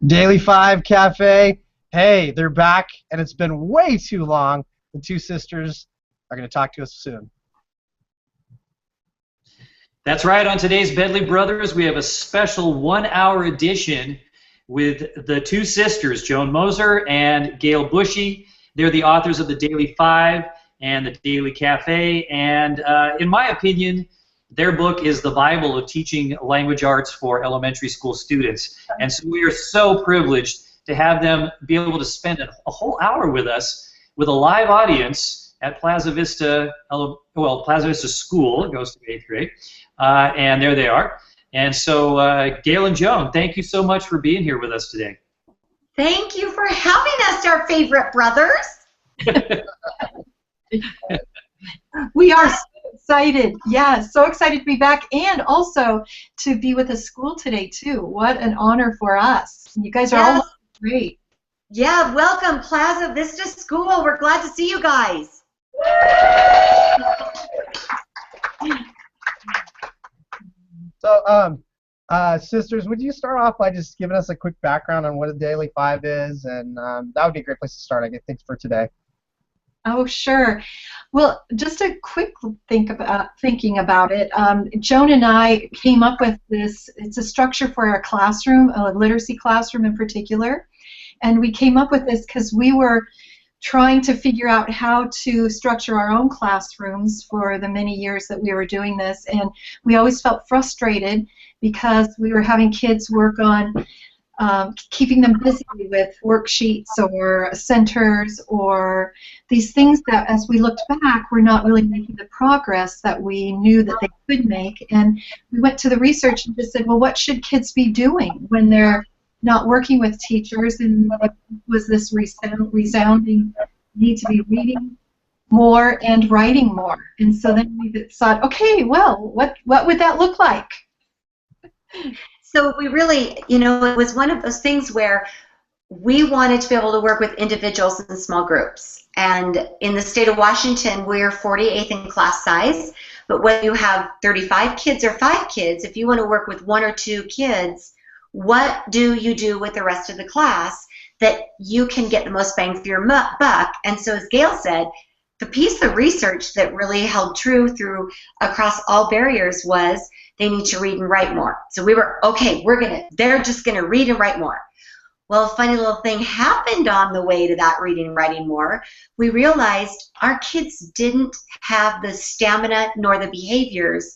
Daily 5 Cafe. Hey, they're back, and it's been way too long. The two sisters are going to talk to us soon. That's right. On today's Bedley Brothers, we have a special 1-hour edition with the two sisters, Joan Moser and Gail Boushey. They're the authors of the Daily 5 and the Daily Cafe, and in my opinion, their book is the Bible of teaching language arts for elementary school students. And so we are so privileged to have them be able to spend a whole hour with us with a live audience at Plaza Vista, Plaza Vista School. It goes to 8th grade. And there they are. And so Gail and Joan, thank you so much for being here with us today. Thank you for having us, our favorite brothers. We are so excited. Yeah, so excited to be back and also to be with the school today, too. What an honor for us. You guys are all great. Yeah, welcome, Plaza Vista School. We're glad to see you guys. So, sisters, would you start off by just giving us a quick background on what a Daily 5 is? And that would be a great place to start, I guess, thanks for today. Oh, sure. Well, just a quick thinking about it. Joan and I came up with this. It's a structure for our classroom, a literacy classroom in particular. And we came up with this because we were trying to figure out how to structure our own classrooms for the many years that we were doing this. And we always felt frustrated because we were having kids work on keeping them busy with worksheets or centers or these things that, as we looked back, were not really making the progress that we knew that they could make. And we went to the research and just said, well, what should kids be doing when they're not working with teachers? And was this resounding need to be reading more and writing more? And so then we thought, okay, well, what would that look like? So we really, it was one of those things where we wanted to be able to work with individuals in small groups. And in the state of Washington, we're 48th in class size. But when you have 35 kids or 5 kids, if you want to work with 1 or 2 kids, what do you do with the rest of the class that you can get the most bang for your buck? And so, as Gail said, the piece of research that really held true across all barriers was they need to read and write more. So we were, okay, they're just going to read and write more. Well, a funny little thing happened on the way to that reading and writing more. We realized our kids didn't have the stamina nor the behaviors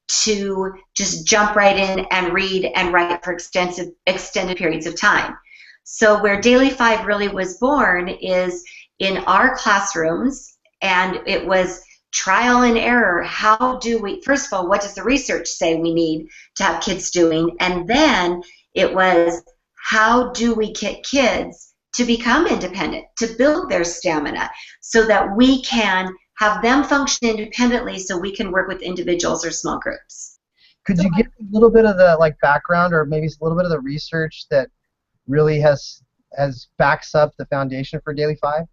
to just jump right in and read and write for extended periods of time. So where Daily 5 really was born is in our classrooms, and it was trial and error. How do we, first of all, what does the research say we need to have kids doing? And then it was, how do we get kids to become independent, to build their stamina so that we can have them function independently so we can work with individuals or small groups. Could you give a little bit of the background or maybe a little bit of the research that really has backs up the foundation for Daily 5?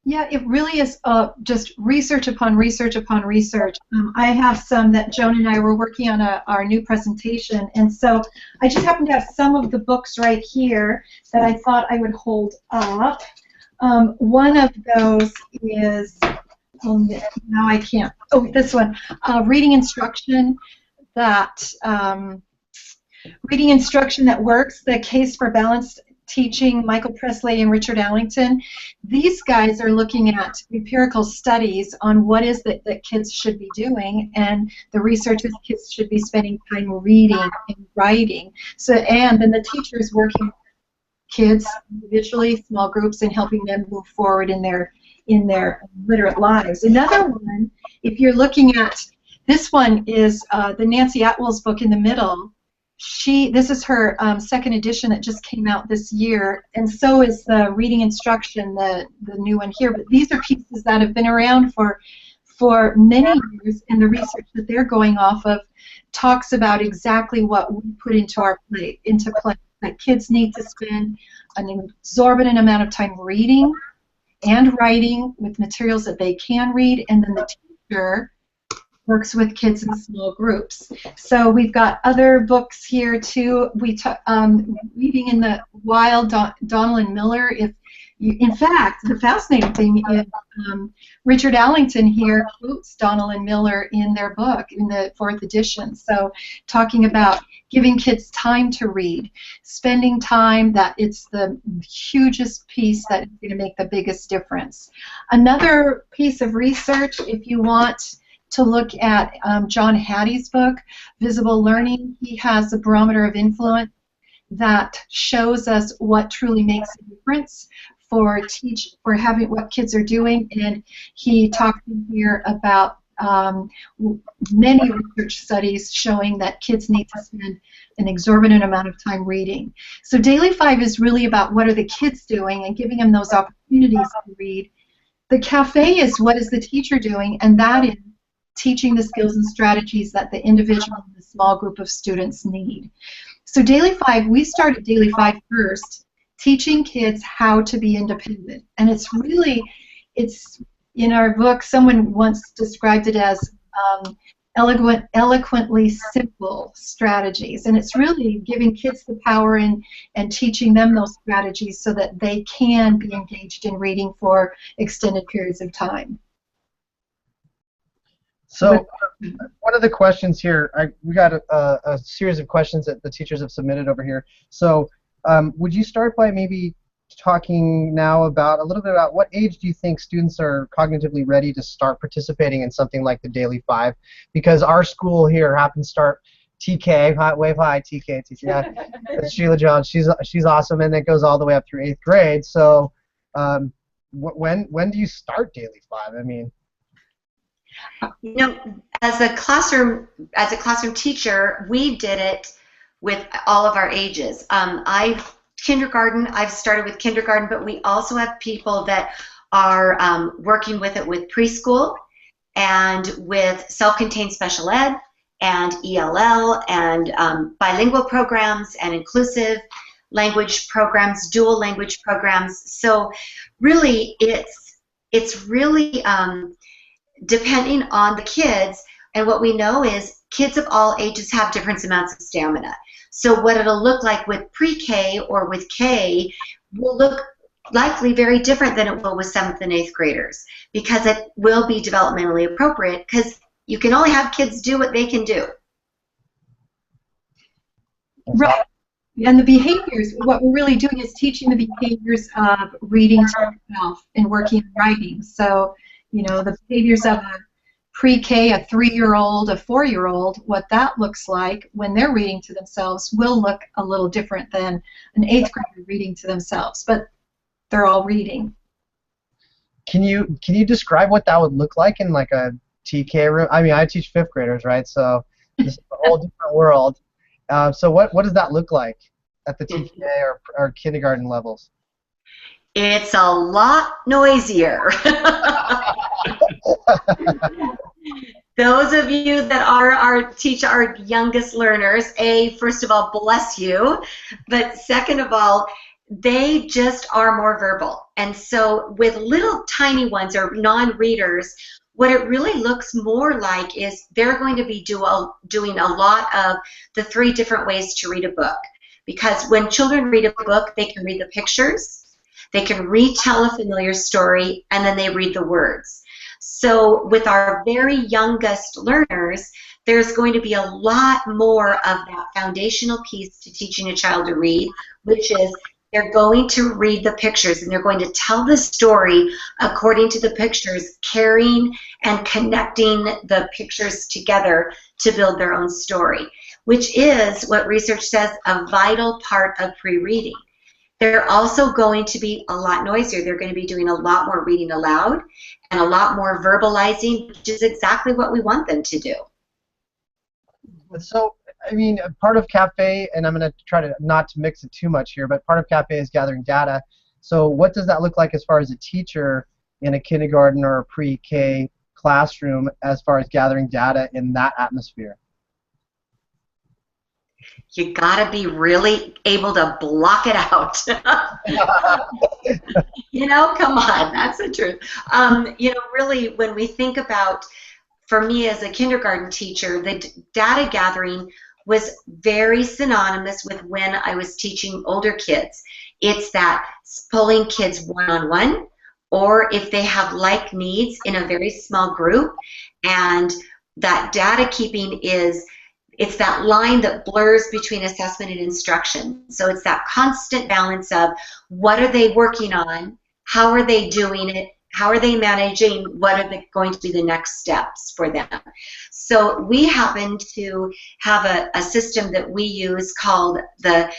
Yeah, it really is just research upon research upon research. I have some that Joan and I were working on our new presentation, and so I just happen to have some of the books right here that I thought I would hold up. One of those is, now I can't, this one, Reading Instruction That Works, The Case for Balanced Teaching, Michael Presley and Richard Allington. These guys are looking at empirical studies on what is that kids should be doing, and the research is kids should be spending time reading and writing. So, and then the teachers working with kids individually, small groups, and helping them move forward in their literate lives. Another one, if you're looking at, this one is the Nancy Atwell's book in the middle. This is her second edition that just came out this year, and so is the Reading Instruction, the new one here. But these are pieces that have been around for many years, and the research that they're going off of talks about exactly what we put into play. That kids need to spend an exorbitant amount of time reading and writing with materials that they can read, and then the teacher works with kids in small groups. So we've got other books here too. Reading in the Wild, Donald Miller. In fact, the fascinating thing is Richard Allington here quotes Donald and Miller in their book, in the 4th edition. So talking about giving kids time to read, spending time, that it's the hugest piece that is going to make the biggest difference. Another piece of research, if you want to look at John Hattie's book, Visible Learning, he has a Barometer of Influence that shows us what truly makes a difference for having what kids are doing, and he talks in here about many research studies showing that kids need to spend an exorbitant amount of time reading. So Daily 5 is really about what are the kids doing and giving them those opportunities to read. The cafe is what is the teacher doing, and that is teaching the skills and strategies that the individual and the small group of students need. So Daily 5, we started Daily 5 first, teaching kids how to be independent. And it's in our book, someone once described it as eloquently simple strategies. And it's really giving kids the power and teaching them those strategies so that they can be engaged in reading for extended periods of time. So one of the questions here, we got a series of questions that the teachers have submitted over here. So would you start by maybe talking now about a little bit about what age do you think students are cognitively ready to start participating in something like the Daily 5? Because our school here happens to start TK, wave high, TK, yeah. That's Sheila Joan. She's awesome, and it goes all the way up through 8th grade. So when do you start Daily 5? I mean, you know, as a classroom teacher, we did it with all of our ages. I've started with kindergarten, but we also have people that are working with it with preschool and with self-contained special ed and ELL and bilingual programs and inclusive language programs, dual language programs. So really, it's really depending on the kids, and what we know is kids of all ages have different amounts of stamina. So what it'll look like with pre-K or with K will look likely very different than it will with 7th and 8th graders, because it will be developmentally appropriate, because you can only have kids do what they can do. Right. And the behaviors, what we're really doing is teaching the behaviors of reading to yourself and working and writing. So, you know, the behaviors of a pre-K, a 3-year-old, a 4-year-old, what that looks like when they're reading to themselves will look a little different than an 8th grader reading to themselves, but they're all reading. Can you describe what that would look like in like a TK room? I mean, I teach 5th graders, right? So this is a whole different world. So what does that look like at the TK or kindergarten levels? It's a lot noisier. Those of you that teach our youngest learners, first of all, bless you, but second of all, they just are more verbal. And so with little tiny ones or non-readers, what it really looks more like is they're going to be doing a lot of the 3 different ways to read a book. Because when children read a book, they can read the pictures, they can retell a familiar story, and then they read the words. So with our very youngest learners, there's going to be a lot more of that foundational piece to teaching a child to read, which is they're going to read the pictures and they're going to tell the story according to the pictures, carrying and connecting the pictures together to build their own story, which is what research says a vital part of pre-reading. They're also going to be a lot noisier. They're going to be doing a lot more reading aloud and a lot more verbalizing, which is exactly what we want them to do. So, I mean, part of CAFE, and I'm going to try to not to mix it too much here, but part of CAFE is gathering data. So what does that look like as far as a teacher in a kindergarten or a pre-K classroom as far as gathering data in that atmosphere? You gotta be really able to block it out. You know, come on, that's the truth. You know, really, when we think about for me as a kindergarten teacher, the data gathering was very synonymous with when I was teaching older kids. It's that pulling kids one-on-one, or if they have like needs in a very small group, and that data keeping it's that line that blurs between assessment and instruction. So it's that constant balance of what are they working on, how are they doing it, how are they managing, what are going to be the next steps for them. So we happen to have a system that we use called the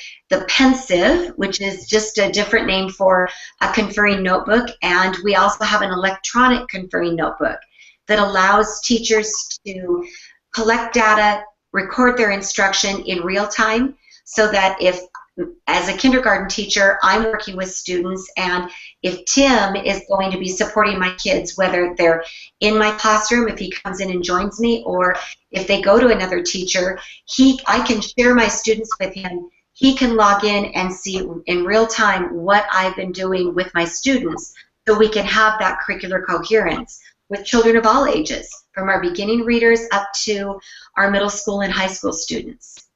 Pensive, which is just a different name for a conferring notebook, and we also have an electronic conferring notebook that allows teachers to collect data, record their instruction in real time, so that if, as a kindergarten teacher, I'm working with students, and if Tim is going to be supporting my kids, whether they're in my classroom, if he comes in and joins me, or if they go to another teacher, I can share my students with him. He can log in and see in real time what I've been doing with my students, so we can have that curricular coherence with children of all ages, from our beginning readers up to our middle school and high school students.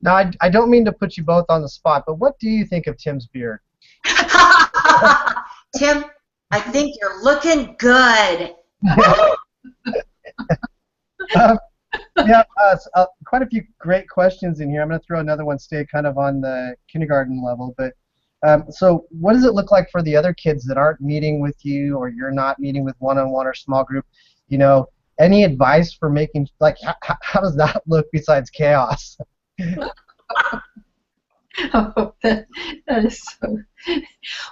Now, I don't mean to put you both on the spot, but what do you think of Tim's beard? Tim, I think you're looking good. Quite a few great questions in here. I'm going to throw another one, stay kind of on the kindergarten level, but so what does it look like for the other kids that aren't meeting with you, or you're not meeting with one-on-one or small group? You know, any advice for making, like, how does that look besides chaos? Oh, that is so.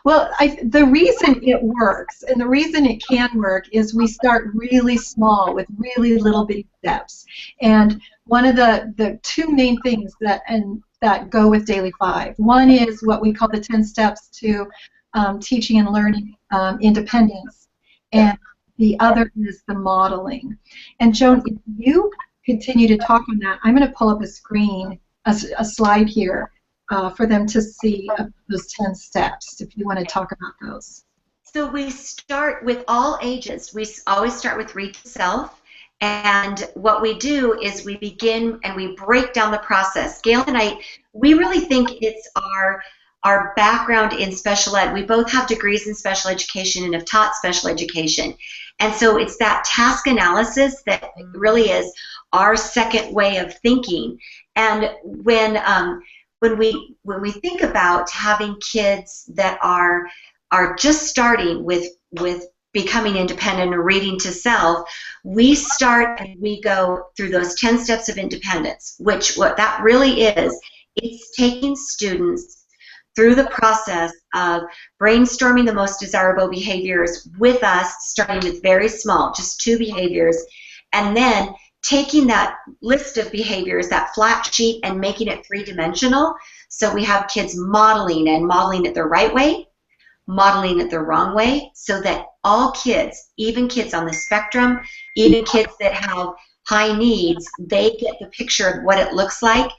Well, the reason it works, and the reason it can work, is we start really small with really little bitty steps. And one of the two main things that go with Daily 5, one is what we call the 10 steps to teaching and learning independence, and the other is the modeling. And Joan, if you continue to talk on that, I'm going to pull up a screen, a slide here, for them to see those 10 steps, if you want to talk about those. So we start with all ages. We always start with read to self, and what we do is we begin and we break down the process. Gail and I, we really think it's our background in special ed. We both have degrees in special education and have taught special education, and so it's that task analysis that really is our second way of thinking. And when we think about having kids that are just starting with becoming independent or reading to self, we start and we go through those 10 steps of independence, which what that really is, it's taking students through the process of brainstorming the most desirable behaviors with us, starting with very small, just 2 behaviors, and then taking that list of behaviors, that flat sheet, and making it 3-dimensional. So we have kids modeling it the right way, modeling it the wrong way, so that all kids, even kids on the spectrum, even kids that have high needs, they get the picture of what it looks like.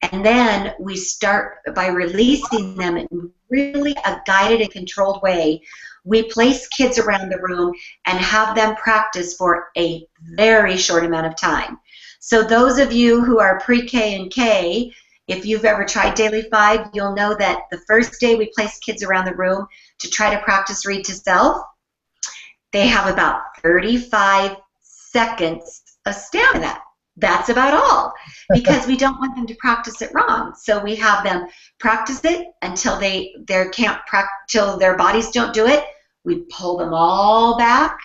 And then we start by releasing them in really a guided and controlled way. We place kids around the room and have them practice for a very short amount of time. So those of you who are pre-K and K, if you've ever tried Daily 5, you'll know that the first day we place kids around the room to try to practice read to self, they have about 35 seconds of stamina. That's about all, because we don't want them to practice it wrong. So we have them practice it until till their bodies don't do it. We pull them all back,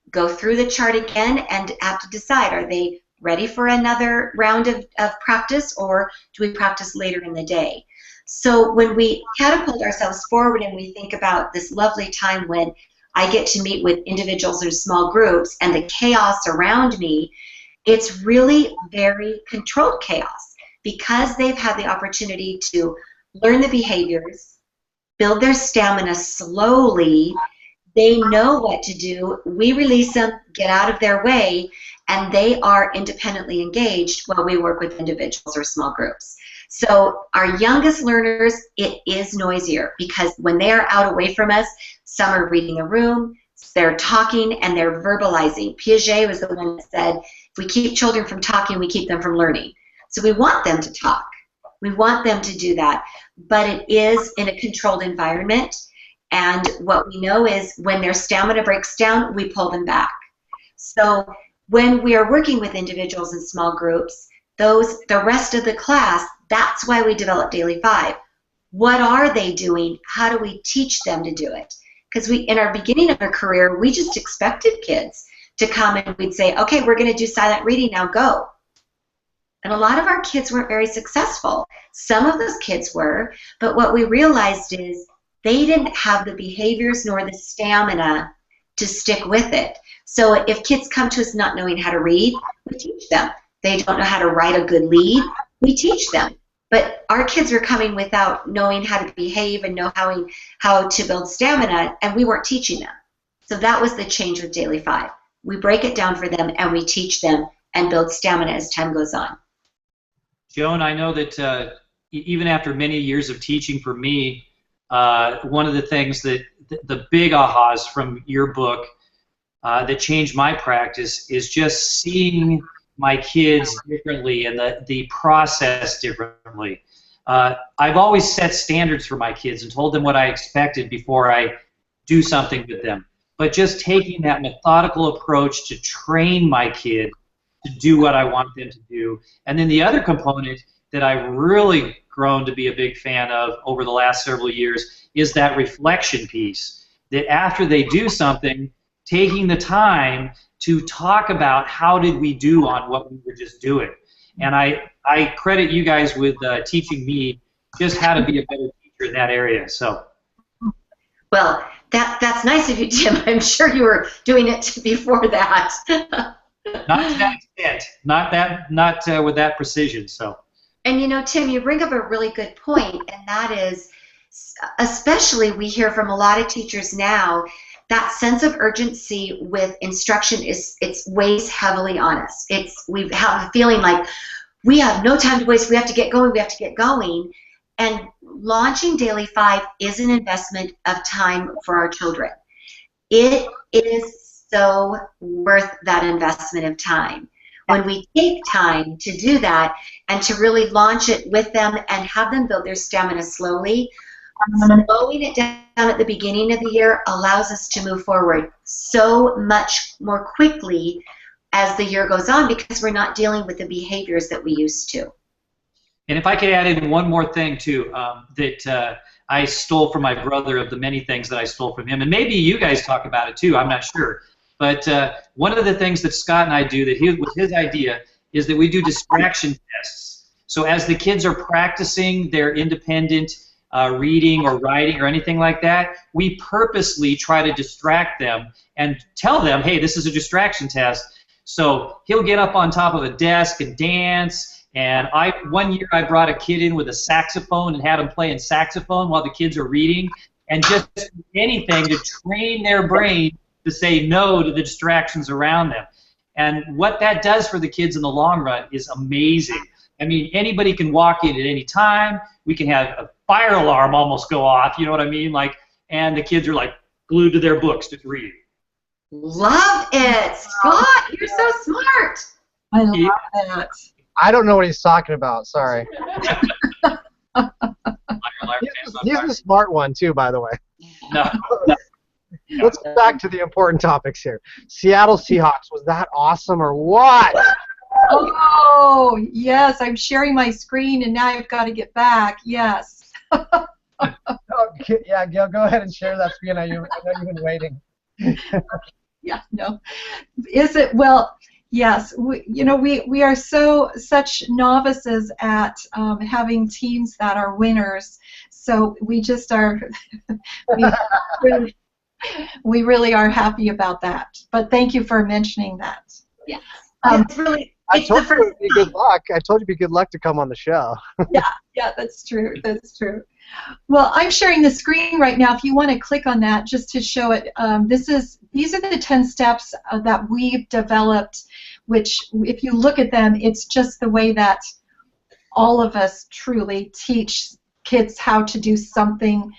go through the chart again, and have to decide, are they ready for another round of practice, or do we practice later in the day? So when we catapult ourselves forward and we think about this lovely time when I get to meet with individuals or small groups and the chaos around me, it's really very controlled chaos, because they've had the opportunity to learn the behaviors, build their stamina slowly. They know what to do. We release them, get out of their way, and they are independently engaged while we work with individuals or small groups. So our youngest learners, it is noisier, because when they are out away from us, some are reading a room, They're talking and they're verbalizing. Piaget was the one that said, if we keep children from talking, we keep them from learning. So we want them to talk. We want them to do that. But it is in a controlled environment. And what we know is when their stamina breaks down, we pull them back. So when we are working with individuals in small groups, the rest of the class, that's why we develop Daily 5. What are they doing? How do we teach them to do it? Because in our beginning of our career, we just expected kids to come and we'd say, okay, we're going to do silent reading, now go. And a lot of our kids weren't very successful. Some of those kids were, but what we realized is they didn't have the behaviors nor the stamina to stick with it. So if kids come to us not knowing how to read, we teach them. They don't know how to write a good lead, we teach them. But our kids were coming without knowing how to behave and know how to build stamina, and we weren't teaching them. So that was the change with Daily 5. We break it down for them, and we teach them and build stamina as time goes on. Joan, I know that even after many years of teaching for me, one of the things that the big ahas from your book that changed my practice is just seeing my kids differently and the process differently. I've always set standards for my kids and told them what I expected before I do something with them. But just taking that methodical approach to train my kid to do what I want them to do. And then the other component that I've really grown to be a big fan of over the last several years is that reflection piece. That after they do something, taking the time to talk about how did we do on what we were just doing. And I credit you guys with teaching me just how to be a better teacher in that area. So. Well, that's nice of you, Tim. I'm sure you were doing it before that. Not to that extent. Not with that precision. So. And you know, Tim, you bring up a really good point, and that is, especially we hear from a lot of teachers now, that sense of urgency with instruction it weighs heavily on us. We have a feeling like we have no time to waste. We have to get going. We have to get going. And launching Daily 5 is an investment of time for our children. It is so worth that investment of time. When we take time to do that and to really launch it with them and have them build their stamina slowly, slowing it down at the beginning of the year allows us to move forward so much more quickly as the year goes on because we're not dealing with the behaviors that we used to. And if I could add in one more thing too, that I stole from my brother, of the many things that I stole from him, and maybe you guys talk about it too, I'm not sure. But one of the things that Scott and I do that was his idea is that we do distraction tests. So as the kids are practicing their independent reading or writing or anything like that, we purposely try to distract them and tell them, hey, this is a distraction test. So he'll get up on top of a desk and dance. And one year I brought a kid in with a saxophone and had him playing saxophone while the kids are reading, and just anything to train their brain to say no to the distractions around them. And what that does for the kids in the long run is amazing. I mean, anybody can walk in at any time. We can have a fire alarm almost go off, you know what I mean? And the kids are like glued to their books to read. Love it, Scott. You're so smart. I love that. I don't know what he's talking about. Sorry. He's the smart one too, by the way. No. Let's get back to the important topics here. Seattle Seahawks, was that awesome or what? Oh, yes, I'm sharing my screen and now I've got to get back. Yes. Yeah, Gail, go ahead and share that screen. I know you've been waiting. Yeah, no. Is it? Well, yes. We are such novices at having teams that are winners. So we just are. We really are happy about that. But thank you for mentioning that. Yeah. It's really. I told you it would be good luck. I told you it'd be good luck to come on the show. Yeah, that's true. That's true. Well, I'm sharing the screen right now. If you want to click on that, just to show it, these are the 10 steps that we've developed. Which, if you look at them, it's just the way that all of us truly teach kids how to do something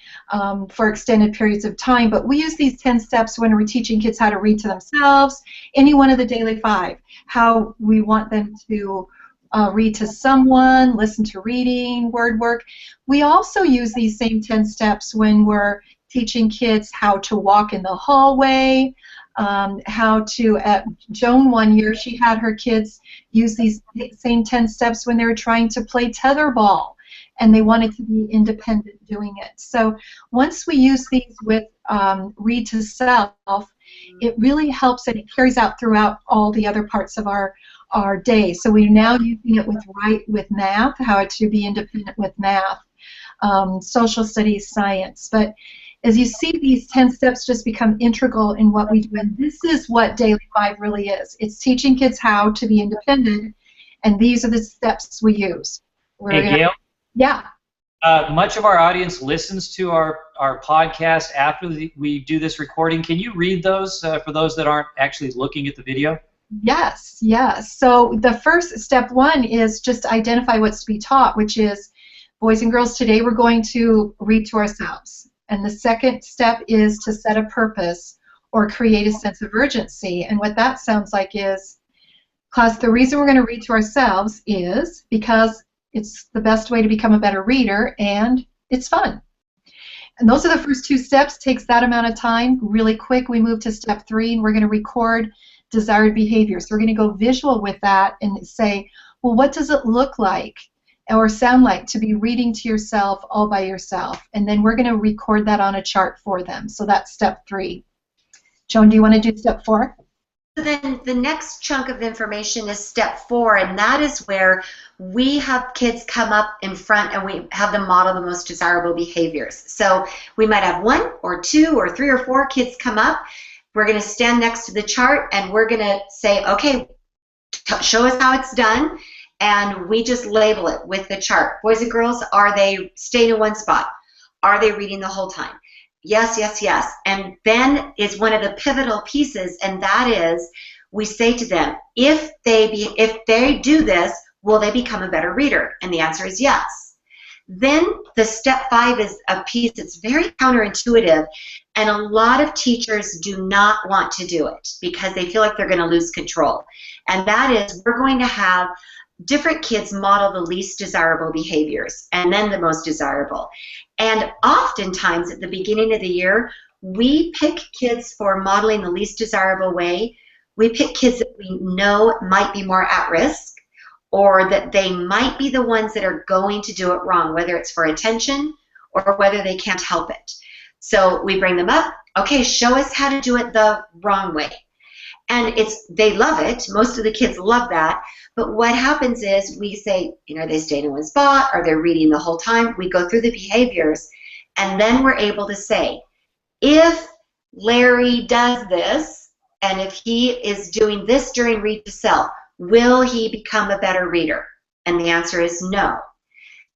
for extended periods of time, but we use these 10 steps when we're teaching kids how to read to themselves, any one of the daily 5, how we want them to read to someone, listen to reading, word work. We also use these same 10 steps when we're teaching kids how to walk in the hallway, how to, Joan one year, she had her kids use these same 10 steps when they were trying to play tetherball, and they wanted to be independent doing it. So once we use these with read to self, it really helps, and it carries out throughout all the other parts of our day. So we're now using it with math, how to be independent with math, social studies, science. But as you see, these 10 steps just become integral in what we do, and this is what Daily 5 really is. It's teaching kids how to be independent, and these are the steps we use. Hey, Gail? Yeah. Much of our audience listens to our podcast after we do this recording. Can you read those for those that aren't actually looking at the video? Yes, yes. So the first step 1 is just to identify what's to be taught, which is, boys and girls, today we're going to read to ourselves. And the second step is to set a purpose or create a sense of urgency. And what that sounds like is, class, the reason we're going to read to ourselves is because it's the best way to become a better reader, and it's fun. And those are the first 2 steps. Takes that amount of time. Really quick, we move to step 3, and we're going to record desired behavior. So we're going to go visual with that and say, well, what does it look like or sound like to be reading to yourself all by yourself? And then we're going to record that on a chart for them. So that's step 3. Joan, do you want to do step 4? So then the next chunk of information is step 4, and that is where we have kids come up in front and we have them model the most desirable behaviors. So we might have 1 or 2 or 3 or 4 kids come up. We're going to stand next to the chart and we're going to say, okay, show us how it's done, and we just label it with the chart. Boys and girls, are they staying in one spot? Are they reading the whole time? Yes, yes, yes. And then is one of the pivotal pieces, and that is we say to them, if they do this, will they become a better reader? And the answer is yes. Then the step 5 is a piece that's very counterintuitive, and a lot of teachers do not want to do it because they feel like they're going to lose control. And that is, we're going to have different kids model the least desirable behaviors and then the most desirable. And oftentimes at the beginning of the year, we pick kids for modeling the least desirable way. We pick kids that we know might be more at risk, or that they might be the ones that are going to do it wrong, whether it's for attention or whether they can't help it. So we bring them up, okay, show us how to do it the wrong way. And they love it. Most of the kids love that. But what happens is we say, are they staying in one spot? Are they reading the whole time? We go through the behaviors, and then we're able to say, if Larry does this, and if he is doing this during read to self, will he become a better reader? And the answer is no.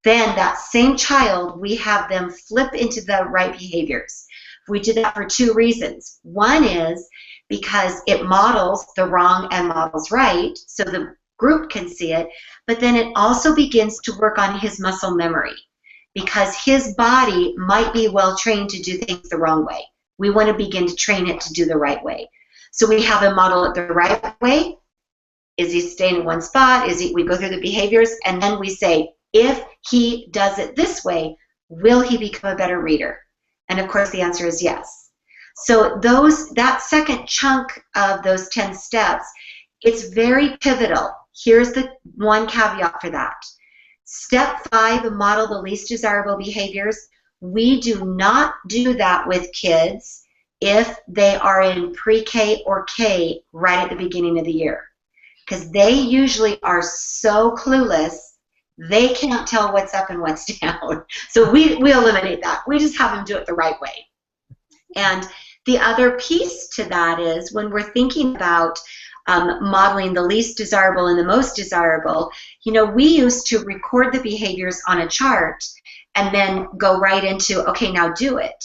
Then that same child, we have them flip into the right behaviors. We do that for 2 reasons. One is because it models the wrong and models right, so the group can see it, but then it also begins to work on his muscle memory because his body might be well trained to do things the wrong way. We want to begin to train it to do the right way. So we have him model it the right way. Is he staying in one spot? We go through the behaviors, and then we say, if he does it this way, will he become a better reader? And of course the answer is yes. So that second chunk of those 10 steps, it's very pivotal. Here's the one caveat for that. Step 5, model the least desirable behaviors. We do not do that with kids if they are in pre-K or K right at the beginning of the year, because they usually are so clueless they can't tell what's up and what's down. So we eliminate that. We just have them do it the right way. And the other piece to that is when we're thinking about modeling the least desirable and the most desirable, we used to record the behaviors on a chart and then go right into, okay, now do it.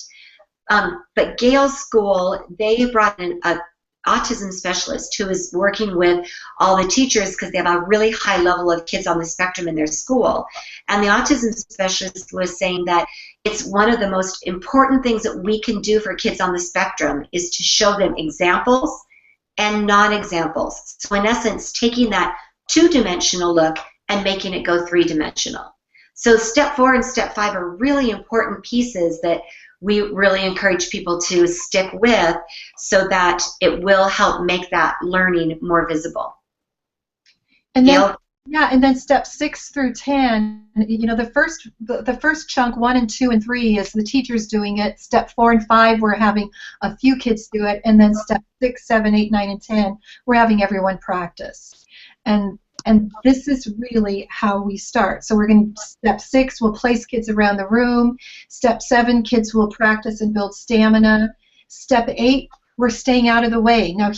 But Gail's school, they brought in a autism specialist who is working with all the teachers because they have a really high level of kids on the spectrum in their school. And the autism specialist was saying that it's one of the most important things that we can do for kids on the spectrum is to show them examples and non-examples. So in essence, taking that two-dimensional look and making it go three-dimensional. So step 4 and step 5 are really important pieces that we really encourage people to stick with so that it will help make that learning more visible. And then, Gail? yeah, and then step 6 through 10, you know, the first chunk, 1 and 2 and 3, is the teachers doing it. Step 4 and 5, we're having a few kids do it, and then step 6, 7, 8, 9, and 10, we're having everyone practice. And this is really how we start. So we're going to, step 6, we'll place kids around the room. Step 7, kids will practice and build stamina. Step 8, we're staying out of the way. Now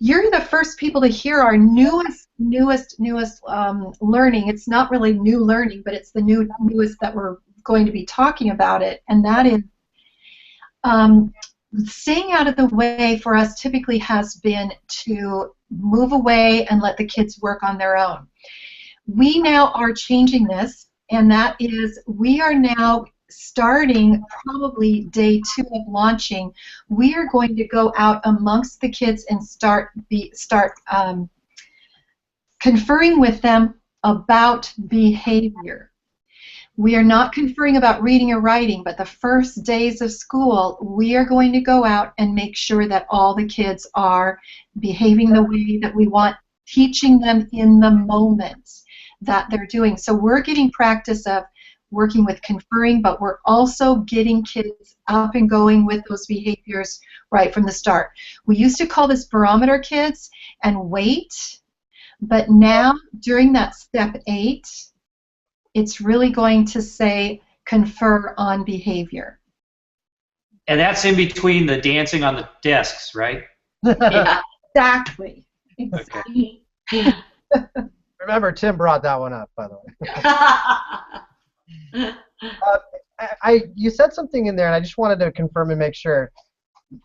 you're the first people to hear our newest learning. It's not really new learning, but it's the newest that we're going to be talking about it, and that is staying out of the way for us typically has been to move away and let the kids work on their own. We now are changing this, and that is we are now starting probably day 2 of launching. We are going to go out amongst the kids and start conferring with them about behavior. We are not conferring about reading or writing, but the first days of school, we are going to go out and make sure that all the kids are behaving the way that we want, teaching them in the moment that they're doing. So we're getting practice of working with conferring, but we're also getting kids up and going with those behaviors right from the start. We used to call this Barometer kids and wait, but now during that step 8, it's really going to say confer on behavior. And that's in between the dancing on the desks, right? Yeah. Exactly. Okay. Remember, Tim brought that one up, by the way. You said something in there, and I just wanted to confirm and make sure.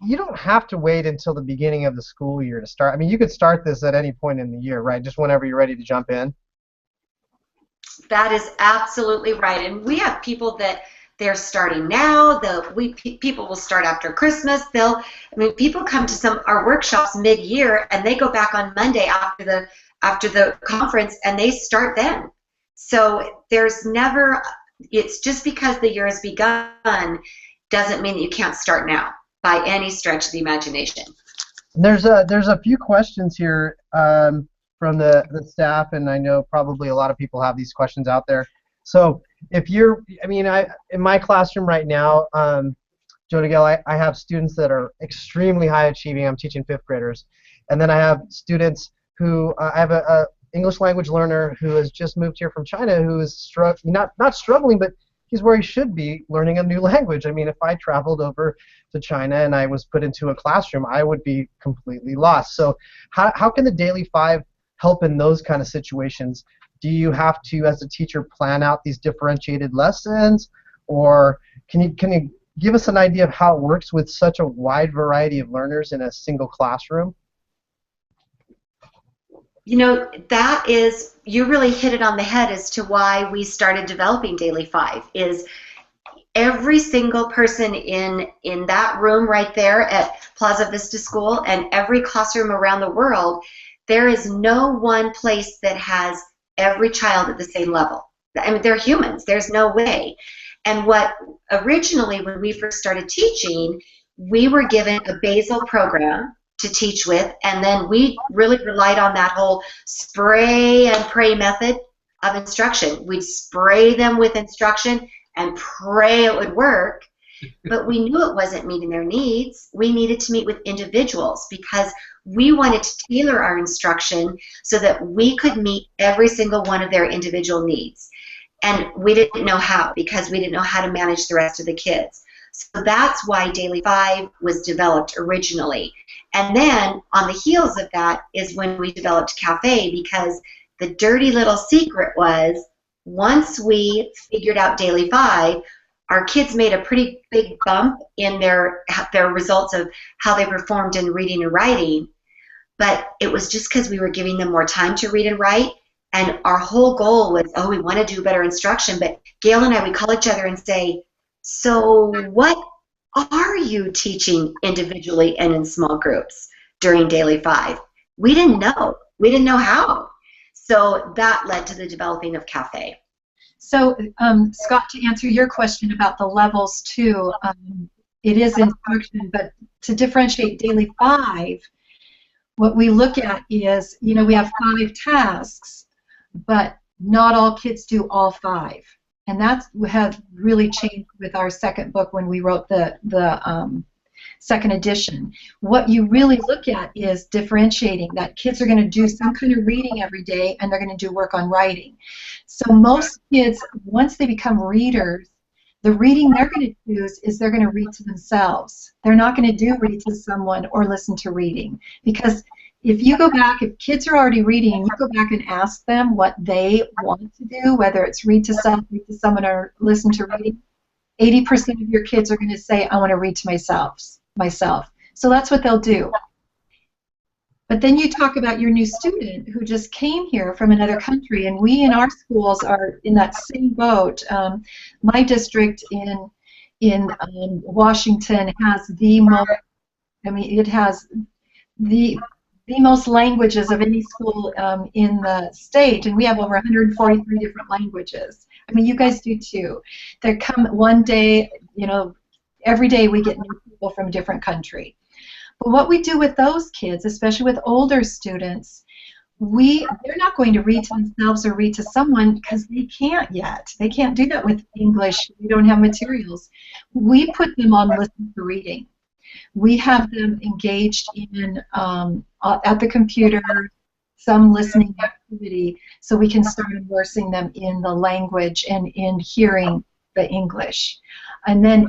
You don't have to wait until the beginning of the school year to start. I mean, you could start this at any point in the year, right? Just whenever you're ready to jump in. That is absolutely right. And we have people that they're starting now. People will start after Christmas. People come to our workshops mid-year, and they go back on Monday after the conference, and they start then. So there's never. It's just because the year has begun doesn't mean that you can't start now by any stretch of the imagination. There's a few questions here from the staff, and I know probably a lot of people have these questions out there. So if you're, in my classroom right now, Joan and Gail, I have students that are extremely high achieving. I'm teaching 5th graders, and then I have students who I have a English language learner who has just moved here from China, who is not struggling, but he's where he should be learning a new language. I mean, if I traveled over to China and I was put into a classroom, I would be completely lost. So how can the Daily 5 help in those kind of situations? Do you have to, as a teacher, plan out these differentiated lessons, or can you give us an idea of how it works with such a wide variety of learners in a single classroom? You know, you really hit it on the head as to why we started developing Daily 5, is every single person in that room right there at Plaza Vista School and every classroom around the world, there is no one place that has every child at the same level. I mean, they're humans. There's no way. And what originally, when we first started teaching, we were given a basal program to teach with, and then we really relied on that whole spray and pray method of instruction. We'd spray them with instruction and pray it would work, but we knew it wasn't meeting their needs. We needed to meet with individuals because we wanted to tailor our instruction so that we could meet every single one of their individual needs. And we didn't know how, because we didn't know how to manage the rest of the kids. So that's why Daily 5 was developed originally. And then on the heels of that is when we developed Cafe, because the dirty little secret was once we figured out Daily 5, our kids made a pretty big bump in their results of how they performed in reading and writing, but it was just because we were giving them more time to read and write, and our whole goal was, oh, we want to do better instruction. But Gail and I, we call each other and say, so what are you teaching individually and in small groups during Daily 5? We didn't know. We didn't know how. So that led to the developing of Cafe. So, Scott, to answer your question about the levels too, it is instruction, but to differentiate Daily 5, what we look at is, you know, we have 5 tasks, but not all kids do all 5. And that's has really changed with our second book when we wrote the second edition. What you really look at is differentiating that kids are going to do some kind of reading every day, and they're going to do work on writing. So most kids, once they become readers, the reading they're going to choose is they're going to read to themselves. They're not going to do read to someone or listen to reading. Because if you go back, if kids are already reading, and you go back and ask them what they want to do, whether it's read to self, read to someone, or listen to reading, 80% of your kids are going to say, I want to read to myself. So that's what they'll do. But then you talk about your new student who just came here from another country, and we in our schools are in that same boat. My district in Washington has the most, it has the most languages of any school in the state, and we have over 143 different languages. I mean, you guys do too. They come one day, you know, every day we get new people from a different country. But what we do with those kids, especially with older students, they're not going to read to themselves or read to someone because they can't yet. They can't do that with English. We don't have materials. We put them on listen to reading. We have them engaged in at the computer, some listening activity, so we can start immersing them in the language and in hearing the English. And then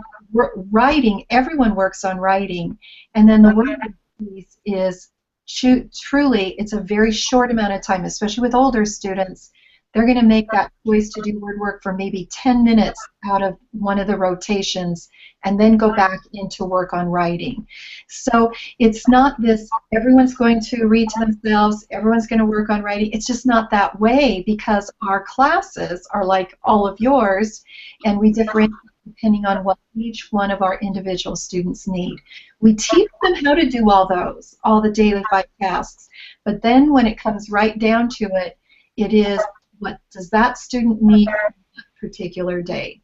writing, everyone works on writing, and then the writing piece is truly, it's a very short amount of time, especially with older students. They're going to make that choice to do word work for maybe 10 minutes out of one of the rotations and then go back into work on writing. So it's not this, everyone's going to read to themselves, everyone's going to work on writing. It's just not that way, because our classes are like all of yours, and we differentiate depending on what each one of our individual students need. We teach them how to do all those, all the Daily 5 tasks, but then when it comes right down to it, it is, what does that student need on that particular day?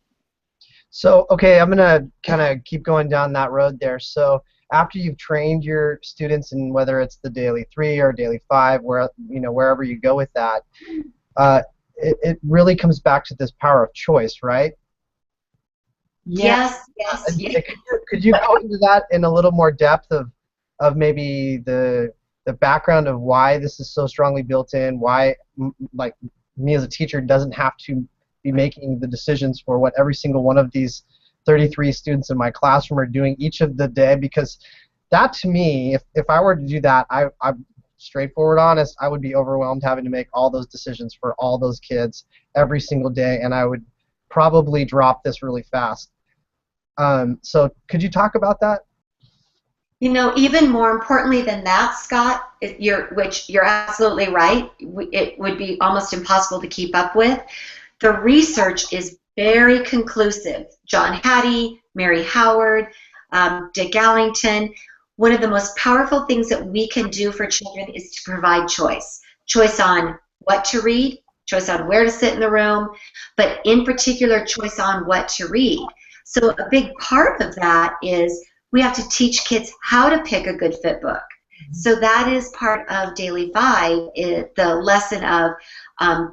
So, okay, I'm going to kind of keep going down that road there. So after you've trained your students in whether it's the Daily 3 or Daily 5, where, you know, wherever you go with that, it really comes back to this power of choice, right? Yes. Could you go into that in a little more depth of maybe the background of why this is so strongly built in, why, like, me as a teacher doesn't have to be making the decisions for what every single one of these 33 students in my classroom are doing each of the day? Because that, to me, if I were to do that, I'm straightforward honest, I would be overwhelmed having to make all those decisions for all those kids every single day, and I would probably drop this really fast. So could you talk about that? You know, even more importantly than that, Scott, which you're absolutely right, it would be almost impossible to keep up with. The research is very conclusive. John Hattie, Mary Howard, Dick Allington. One of the most powerful things that we can do for children is to provide choice. Choice on what to read, choice on where to sit in the room, but in particular, choice on what to read. So a big part of that is we have to teach kids how to pick a good fit book. So that is part of Daily 5, the lesson of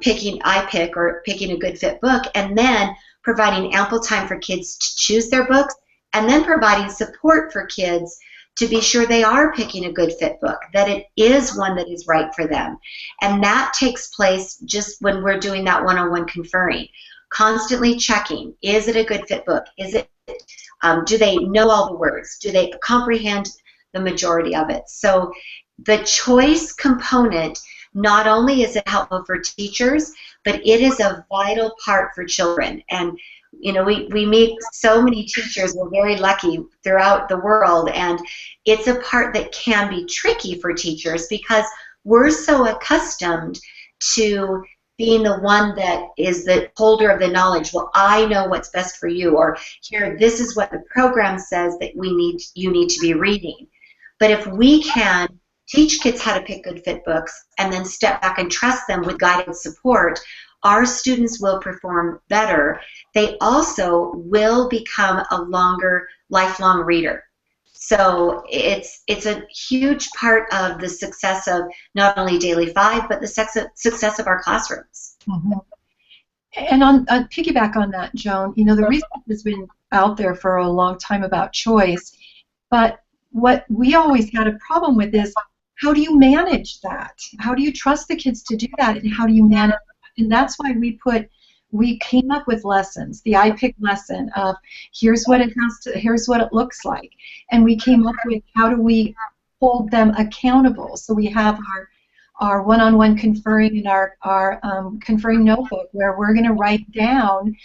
picking a good fit book, and then providing ample time for kids to choose their books, and then providing support for kids to be sure they are picking a good fit book, that it is one that is right for them. And that takes place just when we're doing that one-on-one conferring. Constantly checking, is it a good fit book? Is it, do they know all the words? Do they comprehend the majority of it? So the choice component not only is it helpful for teachers, but it is a vital part for children. And you know, we meet so many teachers. We're very lucky throughout the world, and it's a part that can be tricky for teachers because we're so accustomed to being the one that is the holder of the knowledge. Well, I know what's best for you, or here, this is what the program says that you need to be reading. But if we can teach kids how to pick good fit books and then step back and trust them with guided support, our students will perform better. They also will become a longer, lifelong reader. So it's a huge part of the success of not only Daily 5, but the success of our classrooms. Mm-hmm. And on piggyback on that, Joan, you know, the research has been out there for a long time about choice, but what we always had a problem with is, how do you manage that? How do you trust the kids to do that, and how do you manage it? And that's why we came up with lessons, the iPick lesson of here's what it looks like, and we came up with how do we hold them accountable. So we have our one-on-one conferring and our conferring notebook where we're going to write down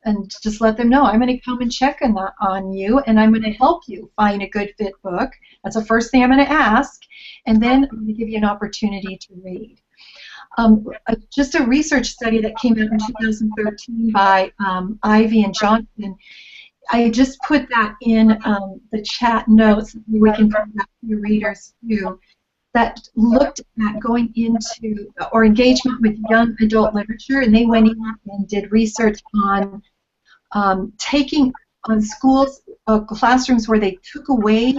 and just let them know, I'm going to come and check on you, and I'm going to help you find a good fit book. That's the first thing I'm going to ask, and then I'm going to give you an opportunity to read. Just a research study that came out in 2013 by Ivy and Johnson. I just put that in the chat notes. We can put that to your readers too. That looked at going into or engagement with young adult literature, and they went in and did research on taking on schools, classrooms where they took away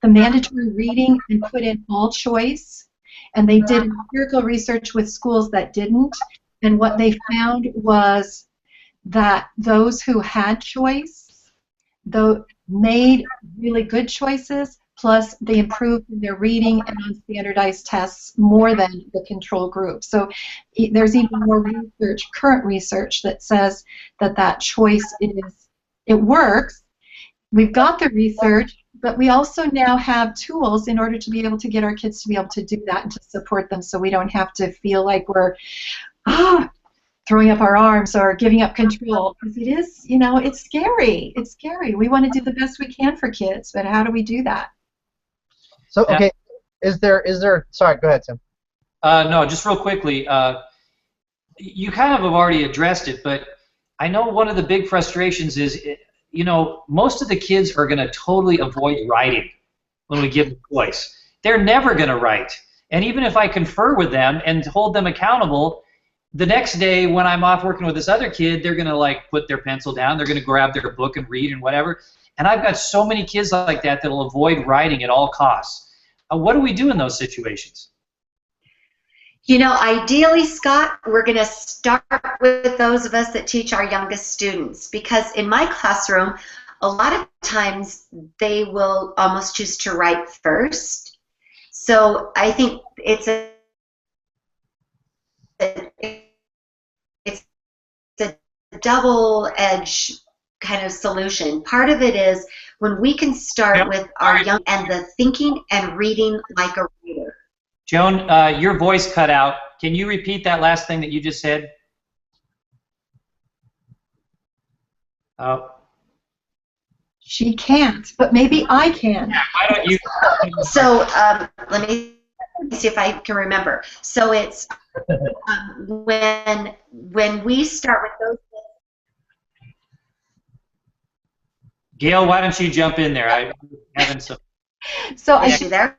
the mandatory reading and put in all choice. And they did empirical research with schools that didn't, and what they found was that those who had choice, made really good choices, plus they improved in their reading and on standardized tests more than the control group. So there's even more research, current research, that says that choice it works. We've got the research, but we also now have tools in order to be able to get our kids to be able to do that and to support them, so we don't have to feel like we're throwing up our arms or giving up control, because it is, you know, it's scary. It's scary. We want to do the best we can for kids, but how do we do that? So, okay, is there, sorry, go ahead, Tim. No, just real quickly, you kind of have already addressed it, but I know one of the big frustrations is, you know, most of the kids are going to totally avoid writing when we give them choice. They're never going to write. And even if I confer with them and hold them accountable, the next day when I'm off working with this other kid, they're going to like put their pencil down, they're going to grab their book and read and whatever. And I've got so many kids like that that will avoid writing at all costs. What do we do in those situations? You know, ideally, Scott, we're going to start with those of us that teach our youngest students, because in my classroom, a lot of times they will almost choose to write first. So I think it's a double-edged kind of solution. Part of it is when we can start with our young and the thinking and reading like a reader. Joan, your voice cut out. Can you repeat that last thing that you just said? Oh. She can't, but maybe I can. Yeah, why don't you? So let me see if I can remember. So it's when we start with those. Gail, why don't you jump in there? I'm having some. So Is she there?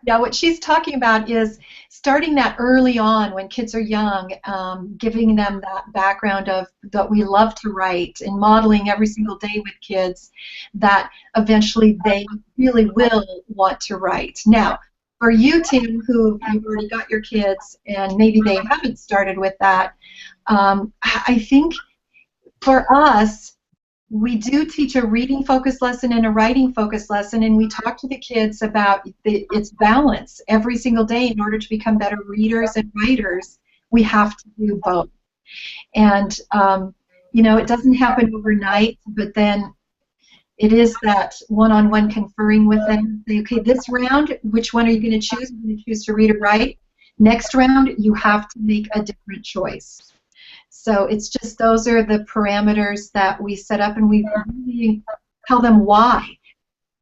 Yeah, what she's talking about is starting that early on when kids are young, giving them that background of that we love to write and modeling every single day with kids that eventually they really will want to write. Now, for you, Tim, who you've already got your kids and maybe they haven't started with that, I think for us, we do teach a reading focused lesson and a writing focused lesson, and we talk to the kids about its balance every single day. In order to become better readers and writers, we have to do both. And you know, it doesn't happen overnight, but then it is that one-on-one conferring with them. Say, okay, this round, which one are you going to choose? I'm going to choose to read or write. Next round, you have to make a different choice. So it's just those are the parameters that we set up, and we really tell them why.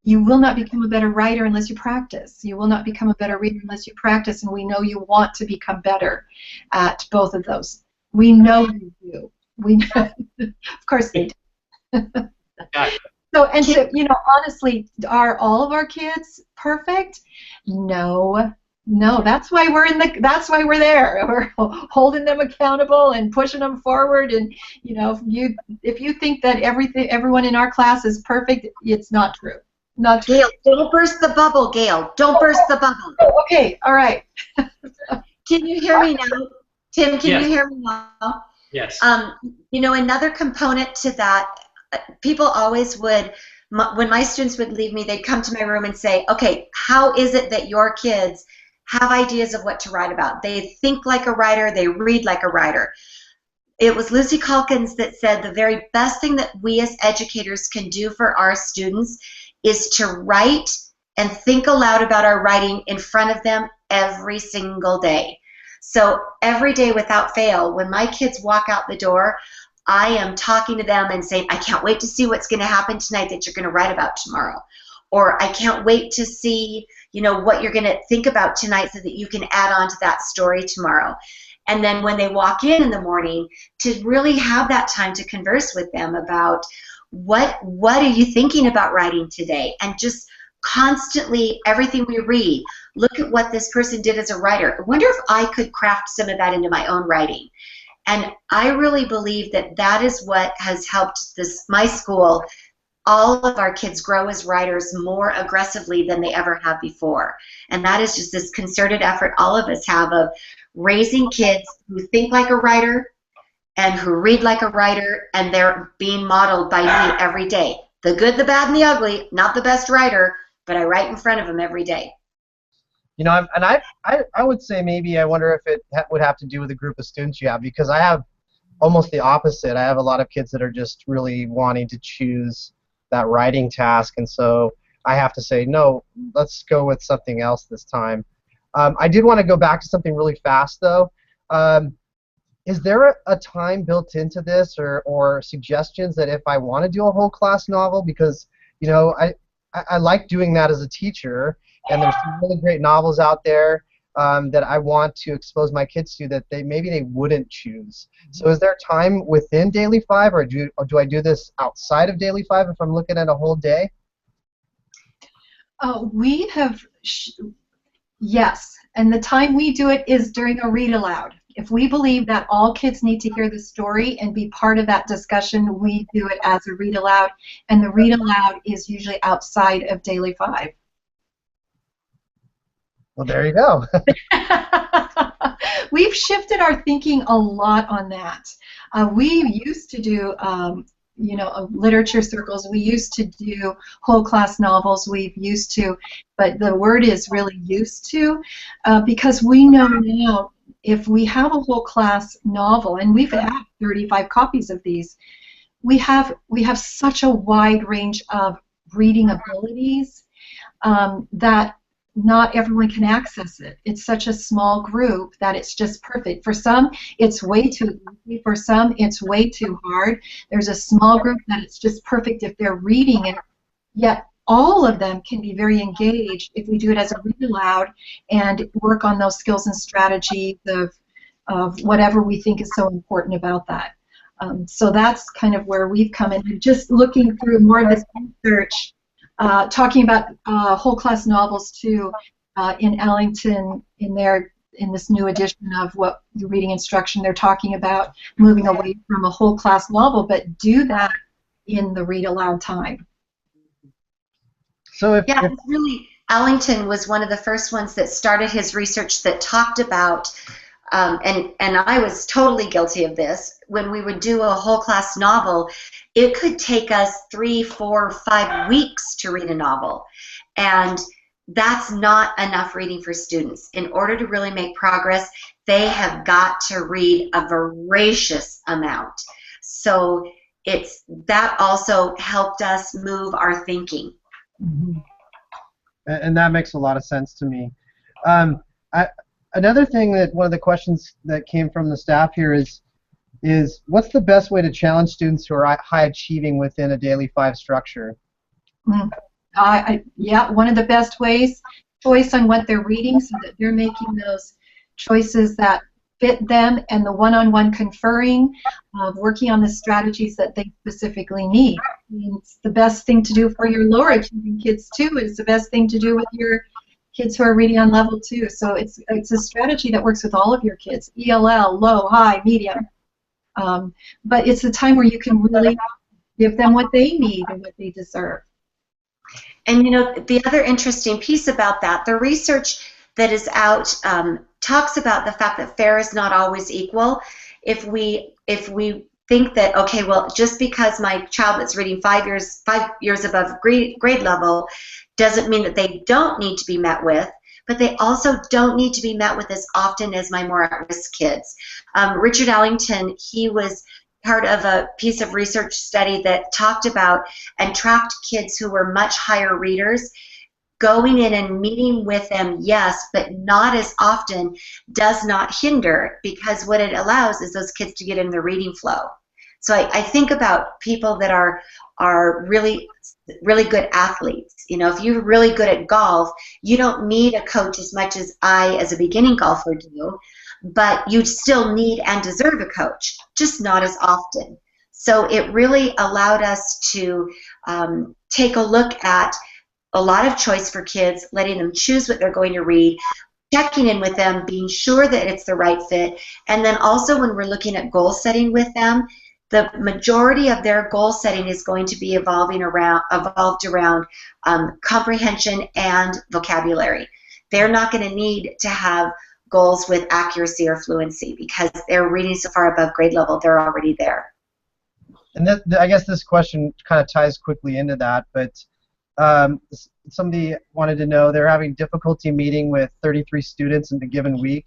You will not become a better writer unless you practice. You will not become a better reader unless you practice, and we know you want to become better at both of those. We know you do. We know. Of course they do. So, and so, you know, honestly, are all of our kids perfect? No. No, that's why we're that's why we're there. We're holding them accountable and pushing them forward. And you know, if you think that everyone in our class is perfect, it's not true. Not true. Gail, don't burst the bubble, Gail. Don't burst the bubble. Oh, okay, all right. Can you hear me now? Tim, can you hear me now? Yes. You know, another component to that, people always would, when my students would leave me, they'd come to my room and say, okay, how is it that your kids have ideas of what to write about? They think like a writer, they read like a writer. It was Lucy Calkins that said the very best thing that we as educators can do for our students is to write and think aloud about our writing in front of them every single day. So every day without fail, when my kids walk out the door, I am talking to them and saying, I can't wait to see what's going to happen tonight that you're going to write about tomorrow. Or I can't wait to see, you know, what you're going to think about tonight so that you can add on to that story tomorrow. And then when they walk in the morning, to really have that time to converse with them about what are you thinking about writing today? And just constantly, everything we read, look at what this person did as a writer. I wonder if I could craft some of that into my own writing. And I really believe that that is what has helped my school, all of our kids grow as writers more aggressively than they ever have before. And that is just this concerted effort all of us have of raising kids who think like a writer and who read like a writer, and they're being modeled by me every day. The good, the bad, and the ugly, not the best writer, but I write in front of them every day. You know, I would say maybe I wonder if it would have to do with the group of students you have, because I have almost the opposite. I have a lot of kids that are just really wanting to choose that writing task, and so I have to say, no, let's go with something else this time. I did want to go back to something really fast, though. Is there a time built into this, or suggestions that if I want to do a whole class novel, because, you know, I like doing that as a teacher, and there's some really great novels out there that I want to expose my kids to that maybe they wouldn't choose. So is there time within Daily 5, or do I do this outside of Daily 5 if I'm looking at a whole day? We have, yes, and the time we do it is during a read aloud. If we believe that all kids need to hear the story and be part of that discussion, we do it as a read aloud, and the read aloud is usually outside of Daily 5. Well, there you go. We've shifted our thinking a lot on that. We used to do, you know, literature circles. We used to do whole class novels. We've used to, but the word is really used to, because we know now if we have a whole class novel, and we've had 35 copies of these, we have such a wide range of reading abilities that not everyone can access it. It's such a small group that it's just perfect. For some, it's way too easy. For some, it's way too hard. There's a small group that it's just perfect if they're reading it, yet all of them can be very engaged if we do it as a read aloud and work on those skills and strategies of whatever we think is so important about that. So that's kind of where we've come in. And just looking through more of this research, talking about whole class novels too, in Ellington, in this new edition of what the reading instruction, they're talking about moving away from a whole class novel, but do that in the read aloud time. So if really, Ellington was one of the first ones that started his research that talked about, and I was totally guilty of this, when we would do a whole class novel, it could take us 3, 4, 5 weeks to read a novel. And that's not enough reading for students. In order to really make progress, they have got to read a voracious amount. So that also helped us move our thinking. Mm-hmm. And that makes a lot of sense to me. Another thing that one of the questions that came from the staff here is what's the best way to challenge students who are high achieving within a daily 5 structure? Yeah, one of the best ways, choice on what they're reading so that they're making those choices that fit them, and the one-on-one conferring, working on the strategies that they specifically need. I mean, it's the best thing to do for your lower achieving kids too. It's the best thing to do with your kids who are reading on level 2. So it's a strategy that works with all of your kids, ELL, low, high, medium. But it's a time where you can really give them what they need and what they deserve. And you know, the other interesting piece about that, the research that is out talks about the fact that fair is not always equal. If we think that, okay, well, just because my child that's reading 5 years above grade level doesn't mean that they don't need to be met with, but they also don't need to be met with as often as my more at-risk kids. Richard Allington, he was part of a piece of research study that talked about and tracked kids who were much higher readers. Going in and meeting with them, yes, but not as often, does not hinder, because what it allows is those kids to get in the reading flow. So I think about people that are really good athletes. You know, if you're really good at golf, you don't need a coach as much as I, as a beginning golfer, do, but you still need and deserve a coach, just not as often. So it really allowed us to take a look at a lot of choice for kids, letting them choose what they're going to read, checking in with them, being sure that it's the right fit, and then also when we're looking at goal setting with them, the majority of their goal setting is going to be evolved around comprehension and vocabulary. They're not going to need to have goals with accuracy or fluency because they're reading so far above grade level, they're already there. And I guess this question kind of ties quickly into that, but somebody wanted to know they're having difficulty meeting with 33 students in a given week,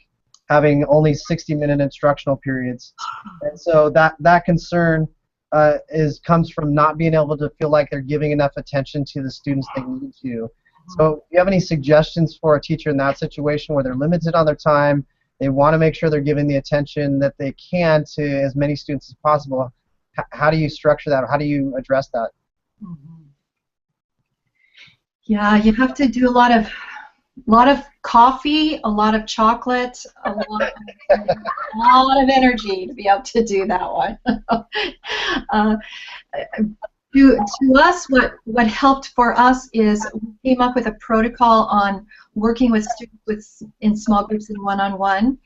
having only 60-minute instructional periods. And so that concern comes from not being able to feel like they're giving enough attention to the students they need to. So do you have any suggestions for a teacher in that situation where they're limited on their time, they want to make sure they're giving the attention that they can to as many students as possible? How do you structure that? How do you address that? Yeah, you have to do a lot of coffee, a lot of chocolate, a lot of energy to be able to do that one. To us, what helped for us is we came up with a protocol on working with students in small groups and one-on-one,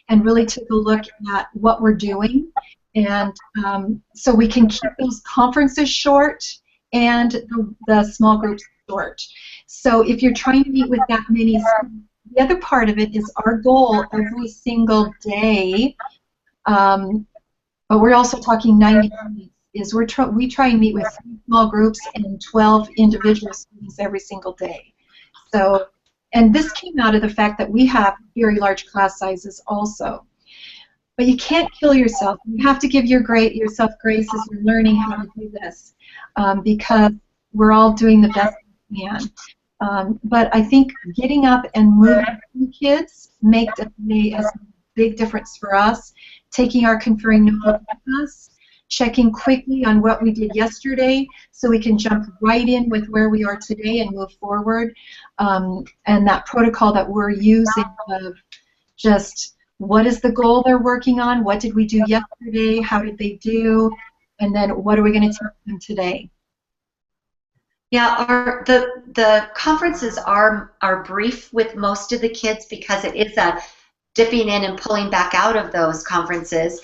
and really took a look at what we're doing, and so we can keep those conferences short and the small groups short. So if you're trying to meet with that many, the other part of it is our goal every single day, but we're also talking 90 minutes, is we try and meet with 3 small groups and 12 individual students every single day. So, and this came out of the fact that we have very large class sizes also. But you can't kill yourself. You have to give yourself grace as you're learning how to do this, because we're all doing the best we can. But I think getting up and moving kids makes a big difference for us. Taking our conferring notebook with us, checking quickly on what we did yesterday so we can jump right in with where we are today and move forward. And that protocol that we're using of just what is the goal they're working on, what did we do yesterday, how did they do, and then what are we going to teach them today. Yeah, the conferences are brief with most of the kids because it is a dipping in and pulling back out of those conferences.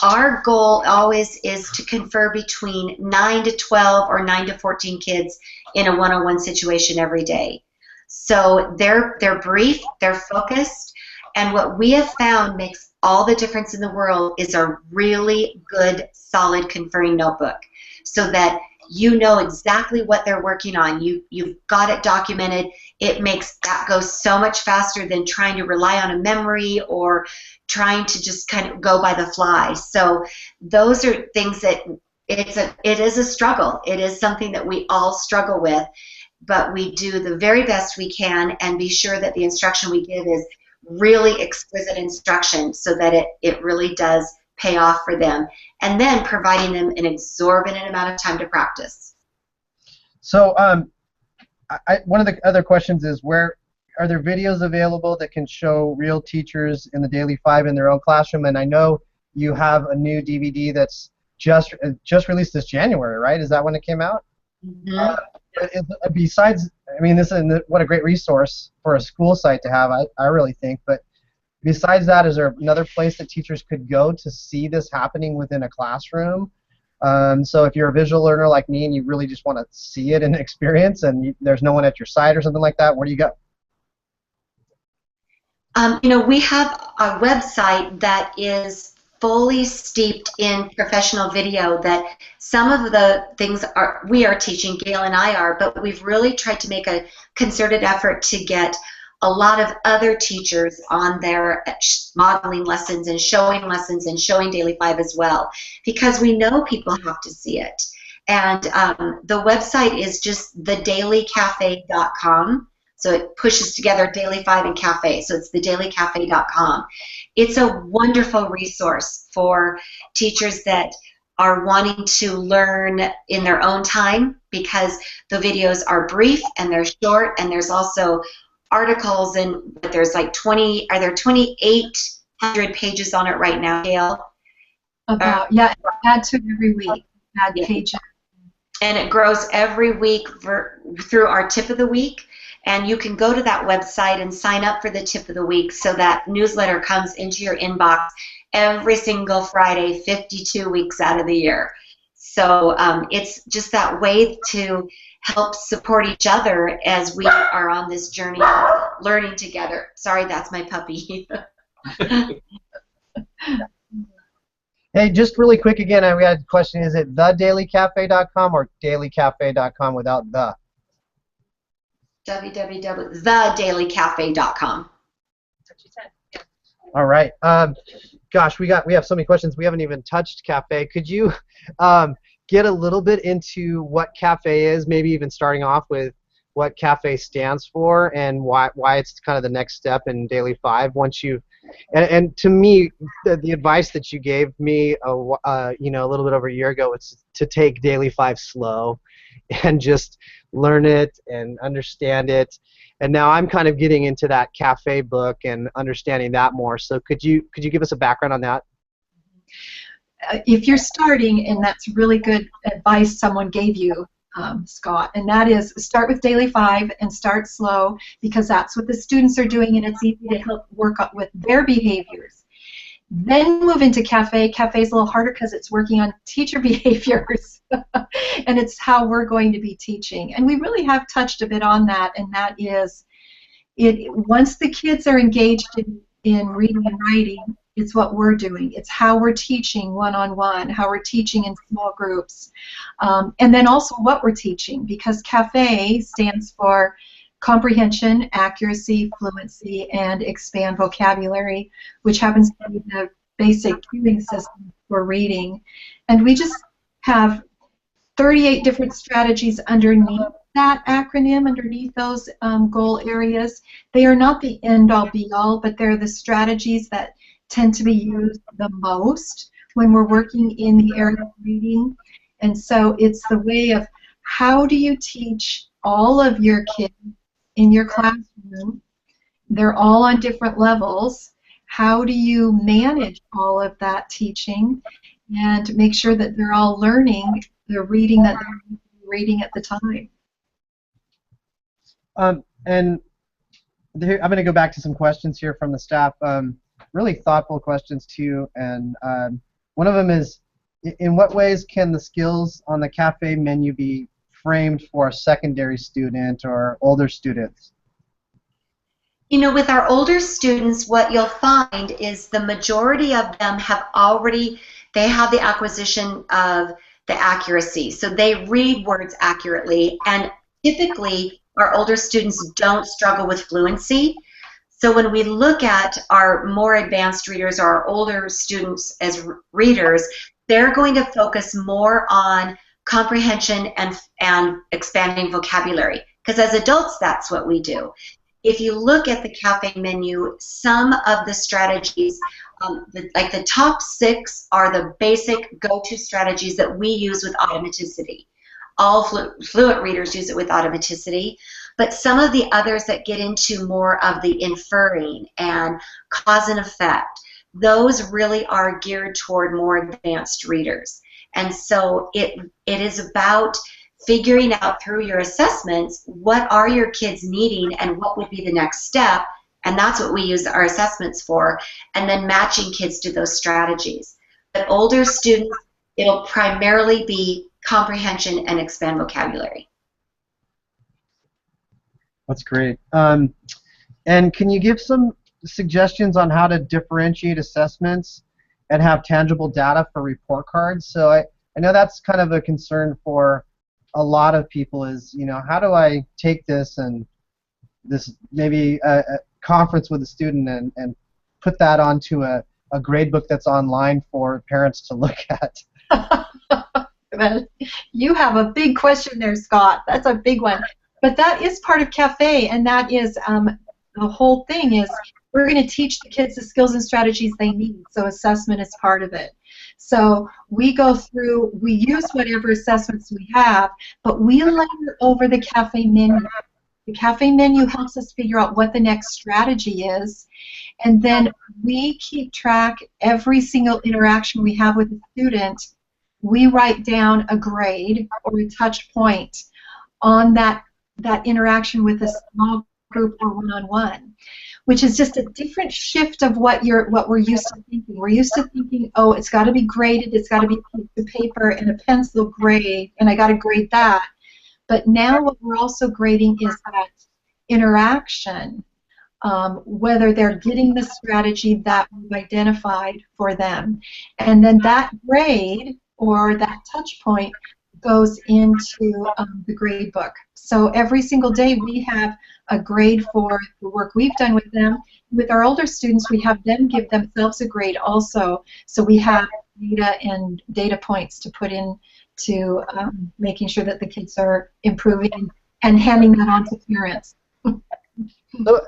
Our goal always is to confer between 9 to 12 or 9 to 14 kids in a one-on-one situation every day. So they're brief, they're focused, and what we have found makes all the difference in the world is a really good, solid conferring notebook so that you know exactly what they're working on. You've got it documented. It makes that go so much faster than trying to rely on a memory or trying to just kind of go by the fly. So those are things that it is a struggle. It is something that we all struggle with, but we do the very best we can and be sure that the instruction we give is really exquisite instruction so that it really does pay off for them, and then providing them an exorbitant amount of time to practice. So one of the other questions is, where are there videos available that can show real teachers in the Daily 5 in their own classroom? And I know you have a new DVD that's just released this January, right? Is that when it came out? Mm-hmm. Besides, I mean, what a great resource for a school site to have, I really think. But besides that, is there another place that teachers could go to see this happening within a classroom? So if you're a visual learner like me and you really just want to see it and experience, and there's no one at your site or something like that, where do you go? We have a website that is fully steeped in professional video. That some of the things we are teaching, Gail and I are, but we've really tried to make a concerted effort to get a lot of other teachers on there modeling lessons and showing Daily 5 as well, because we know people have to see it. And the website is just thedailycafe.com. So it pushes together Daily 5 and Cafe. So it's thedailycafe.com. It's a wonderful resource for teachers that are wanting to learn in their own time, because the videos are brief and they're short, and there's also articles, and there's like 2,800 pages on it right now, Gail? Yeah, add to it every week. Add pages. And it grows every week through our tip of the week. And you can go to that website and sign up for the tip of the week, so that newsletter comes into your inbox every single Friday, 52 weeks out of the year. So it's just that way to help support each other as we are on this journey of learning together. Sorry, that's my puppy. Hey, just really quick again, we had a question. Is it thedailycafe.com or dailycafe.com without the? www.thedailycafe.com. That's what you said. Yeah. All right. Gosh, we have so many questions. We haven't even touched Cafe. Could you get a little bit into what Cafe is, maybe even starting off with what Cafe stands for and why it's kind of the next step in Daily 5 once you've and to me the advice that you gave me a little bit over a year ago was to take Daily 5 slow and just learn it and understand it. And now I'm kind of getting into that Cafe book and understanding that more. So could you give us a background on that? If you're starting, and that's really good advice someone gave you, Scott, and that is start with Daily 5 and start slow, because that's what the students are doing, and it's easy to help work up with their behaviors. Then move into Cafe. Cafe is a little harder because it's working on teacher behaviors, and it's how we're going to be teaching. And we really have touched a bit on that, and that is, once the kids are engaged in reading and writing, it's what we're doing. It's how we're teaching one-on-one, how we're teaching in small groups, and then also what we're teaching, because CAFE stands for Comprehension, Accuracy, Fluency, and Expand Vocabulary, which happens to be the basic cueing system for reading. And we just have 38 different strategies underneath that acronym, underneath those goal areas. They are not the end-all, be-all, but they're the strategies that tend to be used the most when we're working in the area of reading. And so it's the way of, how do you teach all of your kids in your classroom? They're all on different levels. How do you manage all of that teaching and make sure that they're all learning the reading that they're reading at the time? And I'm going to go back to some questions here from the staff. Really thoughtful questions too, and one of them is, in what ways can the skills on the CAFE menu be framed for a secondary student or older students? You know, with our older students, what you'll find is the majority of them have they have the acquisition of the accuracy. So they read words accurately, and typically our older students don't struggle with fluency. So when we look at our more advanced readers, or our older students as readers, they're going to focus more on comprehension and expanding vocabulary, because as adults, that's what we do. if you look at the cafe menu, some of the strategies, like the top 6 are the basic go-to strategies that we use with automaticity. All fluent readers use it with automaticity, but some of the others that get into more of the inferring and cause and effect, those really are geared toward more advanced readers. And so it is about figuring out through your assessments what are your kids needing and what would be the next step, and that's what we use our assessments for, and then matching kids to those strategies. But older students, it'll primarily be comprehension and expand vocabulary. That's great. And can you give some suggestions on how to differentiate assessments and have tangible data for report cards? So I know that's kind of a concern for a lot of people is, you know, how do I take this and this maybe a conference with a student and put that onto a grade book that's online for parents to look at? You have a big question there, Scott. That's a big one. But that is part of CAFE, and that is the whole thing is we're going to teach the kids the skills and strategies they need, so assessment is part of it. So we go through, we use whatever assessments we have, but we layer over the CAFE menu. The CAFE menu helps us figure out what the next strategy is, and then we keep track every single interaction we have with the student. We write down a grade or a touch point on that interaction with a small group or one-on-one, which is just a different shift of what we're used to thinking. We're used to thinking, oh, it's got to be graded, it's got to be a piece of paper and a pencil grade, and I got to grade that. But now what we're also grading is that interaction, whether they're getting the strategy that we've identified for them. And then that grade or that touch point goes into the grade book. So every single day we have a grade for the work we've done with them. With our older students, we have them give themselves a grade also. So we have data and data points to put in to making sure that the kids are improving and handing that on to parents.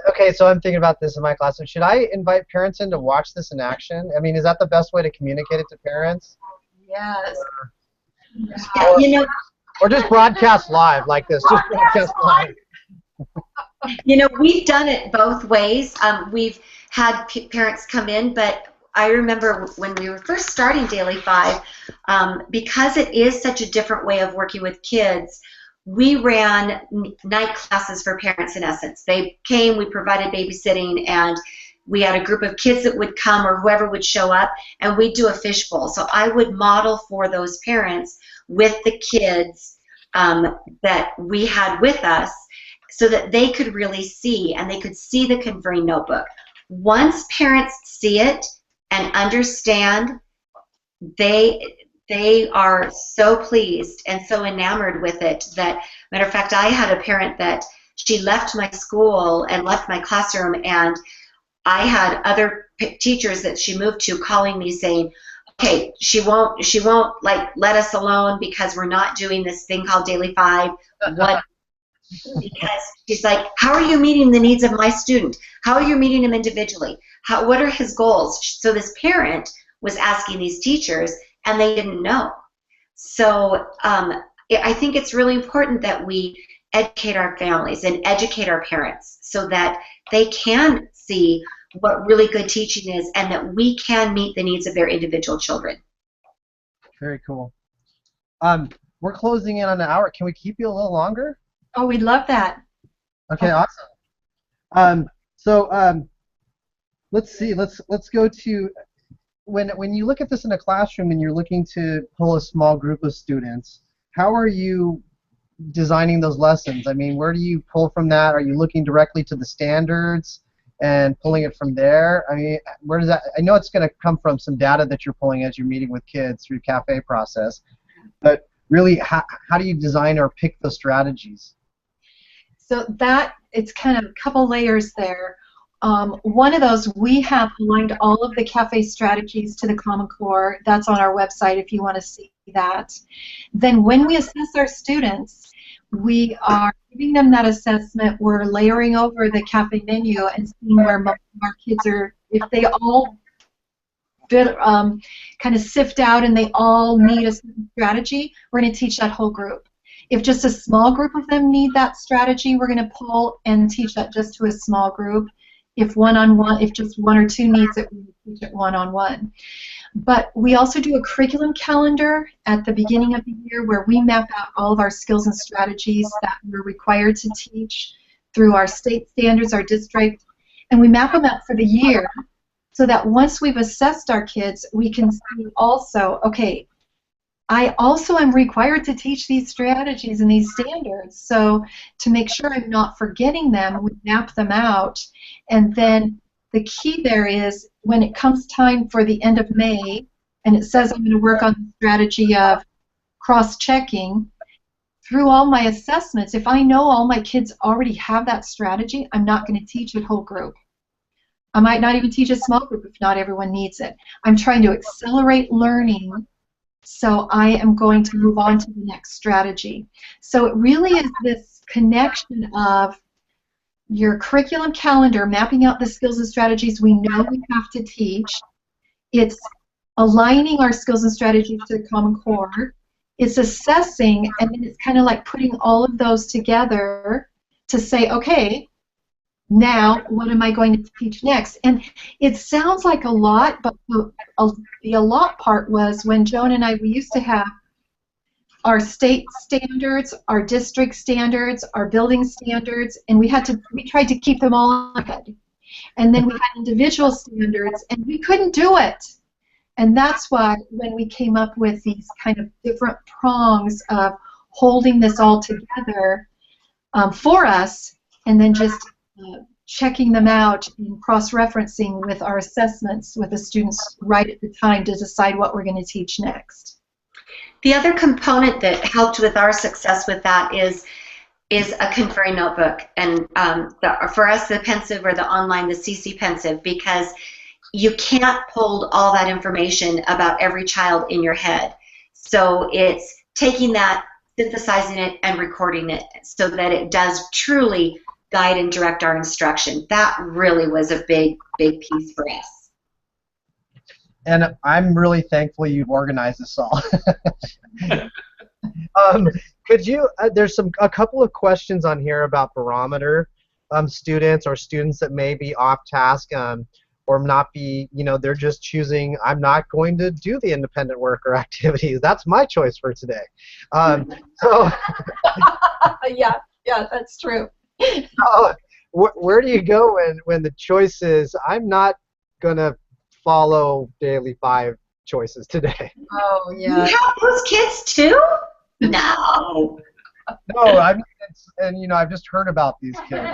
Okay, so I'm thinking about this in my class. So should I invite parents in to watch this in action? I mean, is that the best way to communicate it to parents? Yes. Or just broadcast live like this. Just broadcast live. You know, we've done it both ways. We've had parents come in, but I remember when we were first starting Daily 5, because it is such a different way of working with kids, we ran night classes for parents in essence. They came, we provided babysitting, and we had a group of kids that would come or whoever would show up, and we'd do a fishbowl. So I would model for those parents with the kids that we had with us so that they could really see, and they could see the Converting Notebook. Once parents see it and understand, they are so pleased and so enamored with it that, matter of fact, I had a parent that she left my school and left my classroom, and I had other teachers that she moved to calling me saying, okay, she won't like let us alone because we're not doing this thing called Daily 5. What? Because she's like, how are you meeting the needs of my student? How are you meeting him individually? What are his goals? So this parent was asking these teachers, and they didn't know. So I think it's really important that we educate our families and educate our parents so that they can see what really good teaching is and that we can meet the needs of their individual children. Very cool. We're closing in on an hour. Can we keep you a little longer? Oh, we'd love that. Okay, awesome. Let's see. Let's go to when you look at this in a classroom and you're looking to pull a small group of students. How are you designing those lessons? I mean, where do you pull from that? Are you looking directly to the standards and pulling it from there? I mean, where does that? I know it's going to come from some data that you're pulling as you're meeting with kids through CAFE process, but really, how do you design or pick those strategies? So that, it's kind of a couple layers there. One of those, we have aligned all of the CAFE strategies to the Common Core. That's on our website if you want to see that. Then when we assess our students, we are giving them that assessment. We're layering over the cafe menu and seeing where most of our kids are, if they all kind of sift out and they all need a certain strategy, we're going to teach that whole group. If just a small group of them need that strategy, we're going to pull and teach that just to a small group. If one-on-one, if just one or two needs it, we teach it one-on-one. But we also do a curriculum calendar at the beginning of the year where we map out all of our skills and strategies that we're required to teach through our state standards, our district, and we map them out for the year so that once we've assessed our kids, we can see also, okay, I also am required to teach these strategies and these standards. So to make sure I'm not forgetting them, we map them out. And then the key there is when it comes time for the end of May, and it says I'm going to work on the strategy of cross-checking, through all my assessments, if I know all my kids already have that strategy, I'm not going to teach a whole group. I might not even teach a small group if not everyone needs it. I'm trying to accelerate learning, so I am going to move on to the next strategy. So it really is this connection of your curriculum calendar, mapping out the skills and strategies we know we have to teach. It's aligning our skills and strategies to the Common Core. It's assessing, and then it's kind of like putting all of those together to say, okay, now what am I going to teach next? And it sounds like a lot, but the a lot part was when Joan and I, we used to have our state standards, our district standards, our building standards, and we tried to keep them all good. And then we had individual standards, and we couldn't do it. And that's why when we came up with these kind of different prongs of holding this all together for us, and then just checking them out and cross-referencing with our assessments with the students right at the time to decide what we're going to teach next. The other component that helped with our success with that is a conferring notebook, and for us the Pensive or the online, the CC Pensive, because you can't hold all that information about every child in your head. So it's taking that, synthesizing it, and recording it so that it does truly guide and direct our instruction. That really was a big, big piece for us. And I'm really thankful you've organized this all. Could you? There's a couple of questions on here about Barometer students or students that may be off task or not be, they're just choosing, I'm not going to do the independent work or activities. That's my choice for today. So yeah, that's true. Where do you go when the choice is, I'm not going to follow daily 5 choices today? Oh, yeah. You have those kids too? No. No, I've just heard about these kids.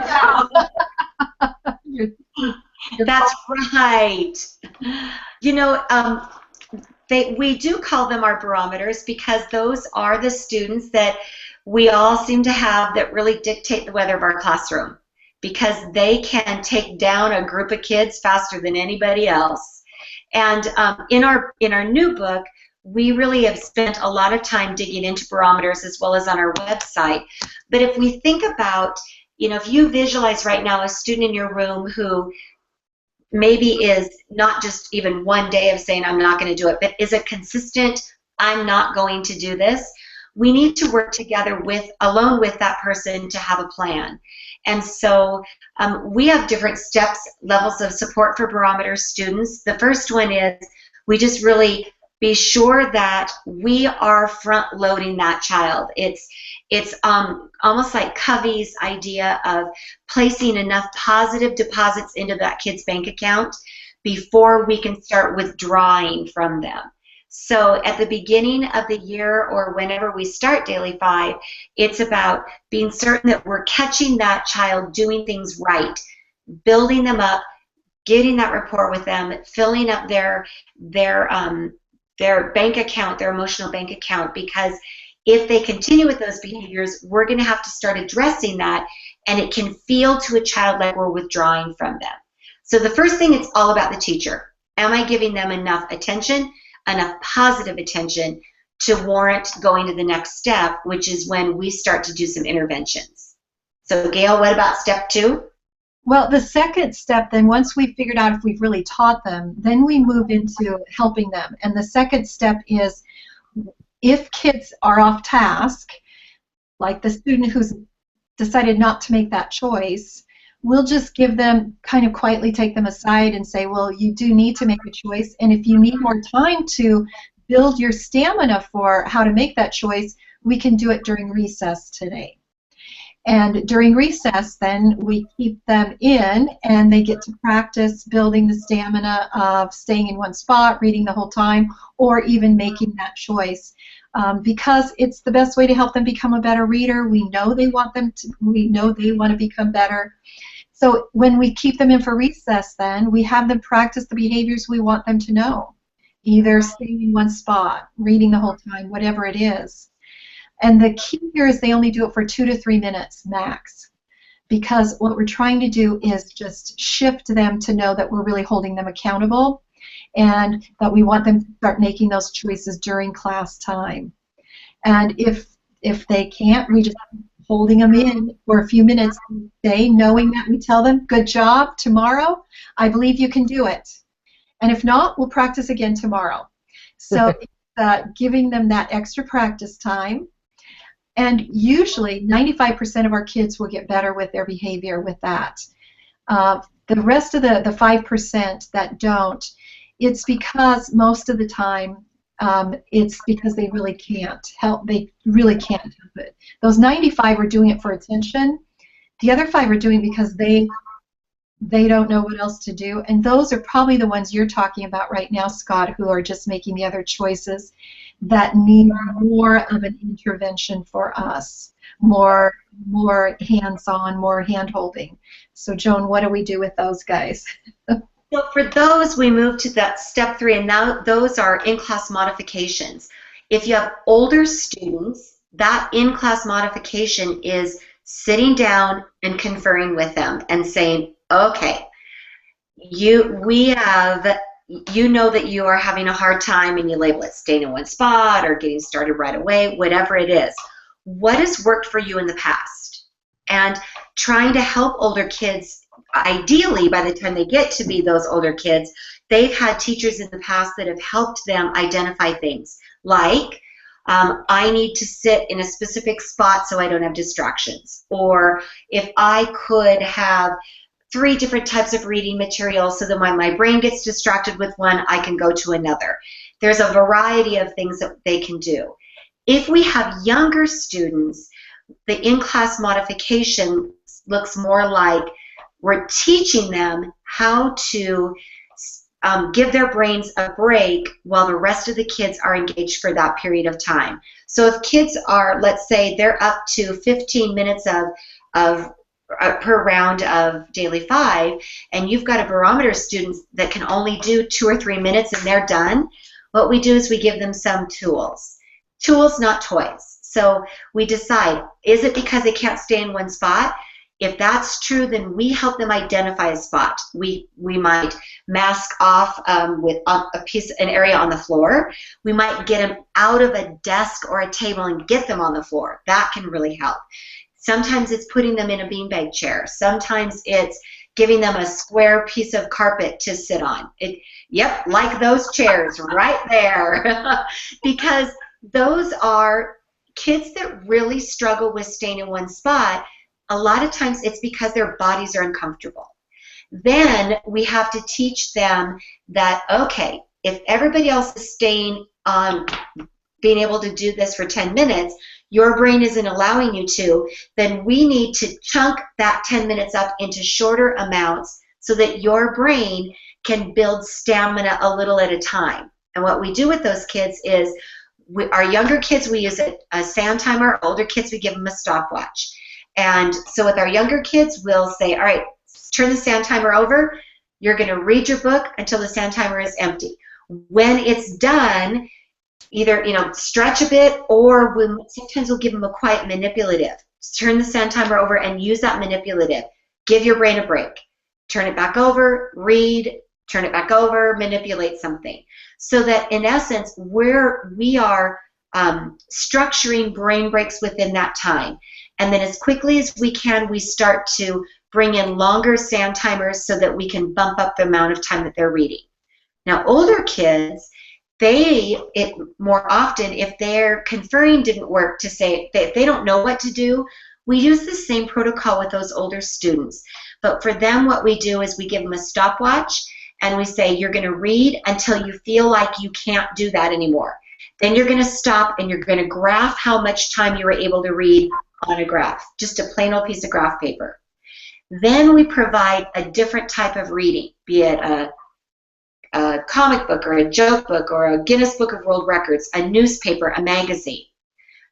That's right. We do call them our barometers because those are the students that we all seem to have that really dictate the weather of our classroom, because they can take down a group of kids faster than anybody else. And in our new book, we really have spent a lot of time digging into barometers as well as on our website. But if we think about, if you visualize right now a student in your room who maybe is not just even one day of saying I'm not going to do it, but is a consistent I'm not going to do this, we need to work together alone with that person to have a plan. And so we have different steps, levels of support for Barometer students. The first one is we just really be sure that we are front loading that child. It's almost like Covey's idea of placing enough positive deposits into that kid's bank account before we can start withdrawing from them. So at the beginning of the year or whenever we start Daily 5, it's about being certain that we're catching that child doing things right, building them up, getting that rapport with them, filling up their bank account, their emotional bank account, because if they continue with those behaviors, we're going to have to start addressing that, and it can feel to a child like we're withdrawing from them. So the first thing, it's all about the teacher. Am I giving them enough attention, enough positive attention to warrant going to the next step, which is when we start to do some interventions. So Gail, what about step 2? Well, the second step, then, once we've figured out if we've really taught them, then we move into helping them. And the second step is, if kids are off task, like the student who's decided not to make that choice, we'll just give them, kind of quietly take them aside and say, well, you do need to make a choice, and if you need more time to build your stamina for how to make that choice, we can do it during recess today. And during recess, then, we keep them in, and they get to practice building the stamina of staying in one spot, reading the whole time, or even making that choice. Because it's the best way to help them become a better reader. We know they want to become better. So when we keep them in for recess, then, we have them practice the behaviors we want them to know. Either staying in one spot, reading the whole time, whatever it is. And the key here is they only do it for 2 to 3 minutes max, because what we're trying to do is just shift them to know that we're really holding them accountable, and that we want them to start making those choices during class time. And if they can't, we just holding them in for a few minutes each day, knowing that we tell them, good job, tomorrow, I believe you can do it. And if not, we'll practice again tomorrow. So it's giving them that extra practice time. And usually 95% of our kids will get better with their behavior with that. The rest of the 5% that don't, it's because most of the time it's because they really can't help. They really can't help it. Those 95 are doing it for attention. The other 5 are doing it because they don't know what else to do. And those are probably the ones you're talking about right now, Scott, who are just making the other choices that need more of an intervention for us, more hands-on, more hand-holding. So, Joan, what do we do with those guys? So for those, we move to that step 3, and now those are in-class modifications. If you have older students, that in-class modification is sitting down and conferring with them and saying, okay, you know that you are having a hard time, and you label it staying in one spot or getting started right away, whatever it is. What has worked for you in the past? And trying to help older kids, ideally by the time they get to be those older kids, they've had teachers in the past that have helped them identify things like, I need to sit in a specific spot so I don't have distractions. Or if I could have 3 different types of reading material so that when my brain gets distracted with one, I can go to another. There's a variety of things that they can do. If we have younger students, the in-class modification looks more like we're teaching them how to give their brains a break while the rest of the kids are engaged for that period of time. So if kids are, let's say, they're up to 15 minutes of per round of daily 5, and you've got a barometer students that can only do 2 or 3 minutes and they're done, what we do is we give them some tools. Tools, not toys. So we decide, is it because they can't stay in one spot? If that's true, then we help them identify a spot. We might mask off with an area on the floor. We might get them out of a desk or a table and get them on the floor. That can really help. Sometimes it's putting them in a beanbag chair. Sometimes it's giving them a square piece of carpet to sit on. Yep, like those chairs right there. Because those are kids that really struggle with staying in one spot. A lot of times it's because their bodies are uncomfortable. Then we have to teach them that, okay, if everybody else is staying on being able to do this for 10 minutes, your brain isn't allowing you to, then we need to chunk that 10 minutes up into shorter amounts so that your brain can build stamina a little at a time. And what we do with those kids is, our younger kids, we use a sound timer. Older kids, we give them a stopwatch. And so with our younger kids, we'll say, all right, turn the sound timer over. You're going to read your book until the sound timer is empty. When it's done, either stretch a bit, or sometimes we'll give them a quiet manipulative. Turn the sound timer over and use that manipulative. Give your brain a break. Turn it back over, read, turn it back over, manipulate something. So that in essence, we are structuring brain breaks within that time. And then as quickly as we can, we start to bring in longer SAM timers so that we can bump up the amount of time that they're reading. Now, older kids, more often, if their conferring didn't work, to say if they don't know what to do, we use the same protocol with those older students. But for them, what we do is we give them a stopwatch, and we say, you're going to read until you feel like you can't do that anymore. Then you're going to stop, and you're going to graph how much time you were able to read on a graph, just a plain old piece of graph paper. Then we provide a different type of reading, be it a comic book or a joke book or a Guinness Book of World Records, a newspaper, a magazine,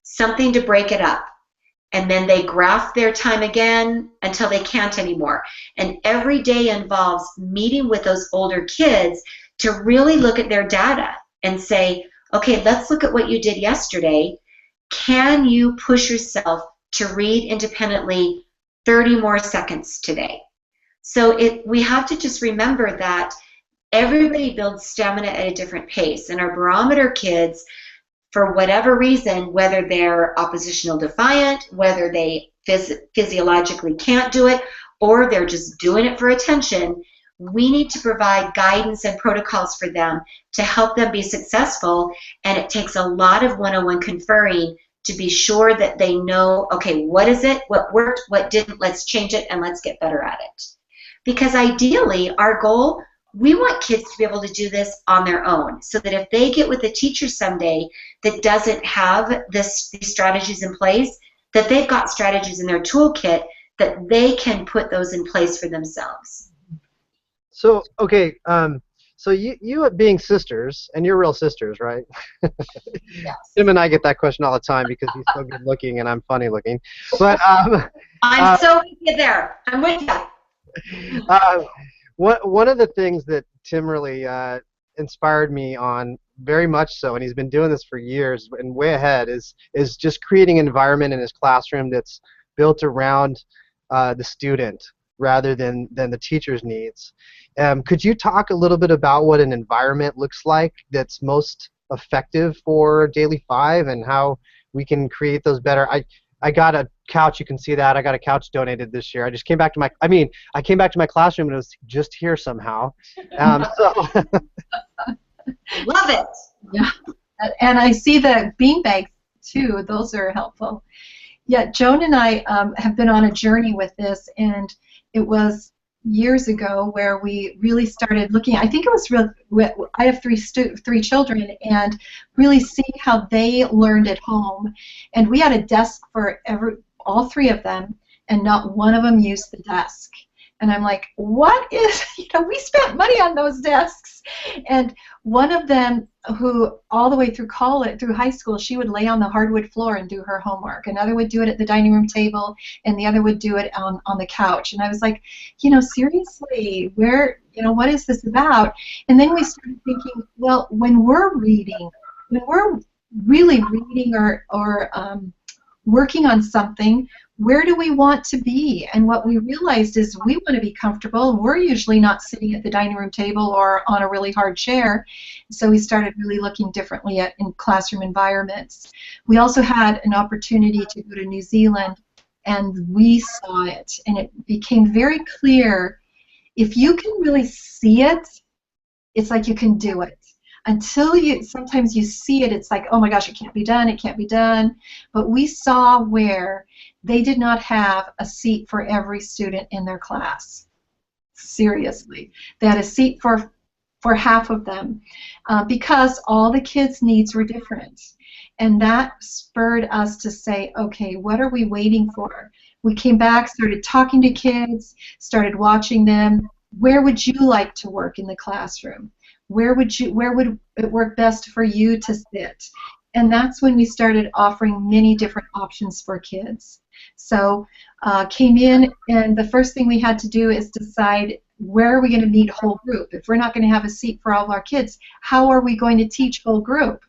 something to break it up. And then they graph their time again until they can't anymore. And every day involves meeting with those older kids to really look at their data and say, okay, let's look at what you did yesterday. Can you push yourself to read independently 30 more seconds today? So we have to just remember that everybody builds stamina at a different pace. And our Barometer kids, for whatever reason, whether they're oppositional defiant, whether they physiologically can't do it, or they're just doing it for attention, we need to provide guidance and protocols for them to help them be successful. And it takes a lot of one-on-one conferring to be sure that they know, okay, what is it, what worked, what didn't, let's change it, and let's get better at it. Because ideally, our goal, we want kids to be able to do this on their own, so that if they get with a teacher someday that doesn't have these strategies in place, that they've got strategies in their toolkit that they can put those in place for themselves. So, okay, so you being sisters, and you're real sisters, right? Yes. Tim and I get that question all the time because he's so good looking and I'm funny looking. But I'm so with you there. I'm with you. One of the things that Tim really inspired me on, very much so, and he's been doing this for years and way ahead, is just creating an environment in his classroom that's built around the student rather than the teacher's needs. Could you talk a little bit about what an environment looks like that's most effective for Daily 5 and how we can create those better? I got a couch, you can see that. I got a couch donated this year. I just came back to I came back to my classroom and it was just here somehow. Love it. Yeah, and I see the beanbags too. Those are helpful. Yeah, Joan and I have been on a journey with this, and it was years ago where we really started looking. I think it was I have three children, and really see how they learned at home. And we had a desk for all three of them, and not one of them used the desk. And I'm like, what is, we spent money on those desks. And one of them, who all the way through high school, she would lay on the hardwood floor and do her homework. Another would do it at the dining room table, and the other would do it on the couch. And I was like, seriously, what is this about? And then we started thinking, well, when we're reading, when we're really reading or working on something, where do we want to be? And what we realized is we want to be comfortable. We're usually not sitting at the dining room table or on a really hard chair. So we started really looking differently in classroom environments. We also had an opportunity to go to New Zealand, and we saw it. And it became very clear, if you can really see it, it's like you can do it. Until sometimes you see it, it's like, oh my gosh, it can't be done, it can't be done. But we saw where they did not have a seat for every student in their class. Seriously. They had a seat for half of them because all the kids' needs were different. And that spurred us to say, okay, what are we waiting for? We came back, started talking to kids, started watching them. Where would you like to work in the classroom? Where would it work best for you to sit? And that's when we started offering many different options for kids. So came in, and the first thing we had to do is decide, where are we going to meet whole group? If we're not going to have a seat for all of our kids, how are we going to teach whole group?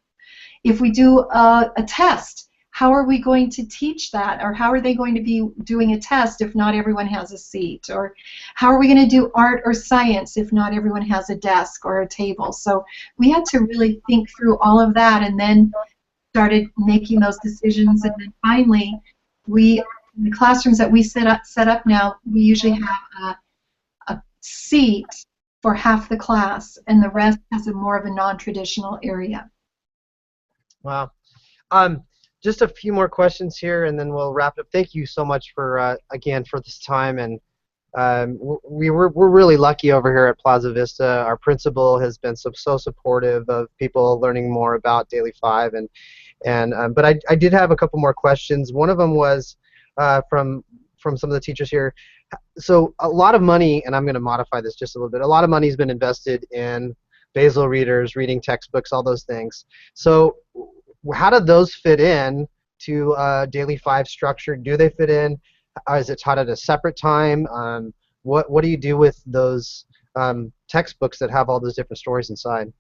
If we do a test, how are we going to teach that? Or how are they going to be doing a test if not everyone has a seat? Or how are we going to do art or science if not everyone has a desk or a table? So we had to really think through all of that, and then started making those decisions, and then finally, in the classrooms that we set up now, we usually have a seat for half the class, and the rest has a more of a non-traditional area. Wow. Just a few more questions here, and then we'll wrap it up. Thank you so much for again for this time, and we're really lucky over here at Plaza Vista. Our principal has been so supportive of people learning more about Daily 5, but I did have a couple more questions. One of them was from some of the teachers here. So a lot of money, and I'm going to modify this just a little bit. A lot of money has been invested in basal readers, reading textbooks, all those things. So how do those fit in to Daily 5 structure? Do they fit in? Is it taught at a separate time? What do you do with those textbooks that have all those different stories inside?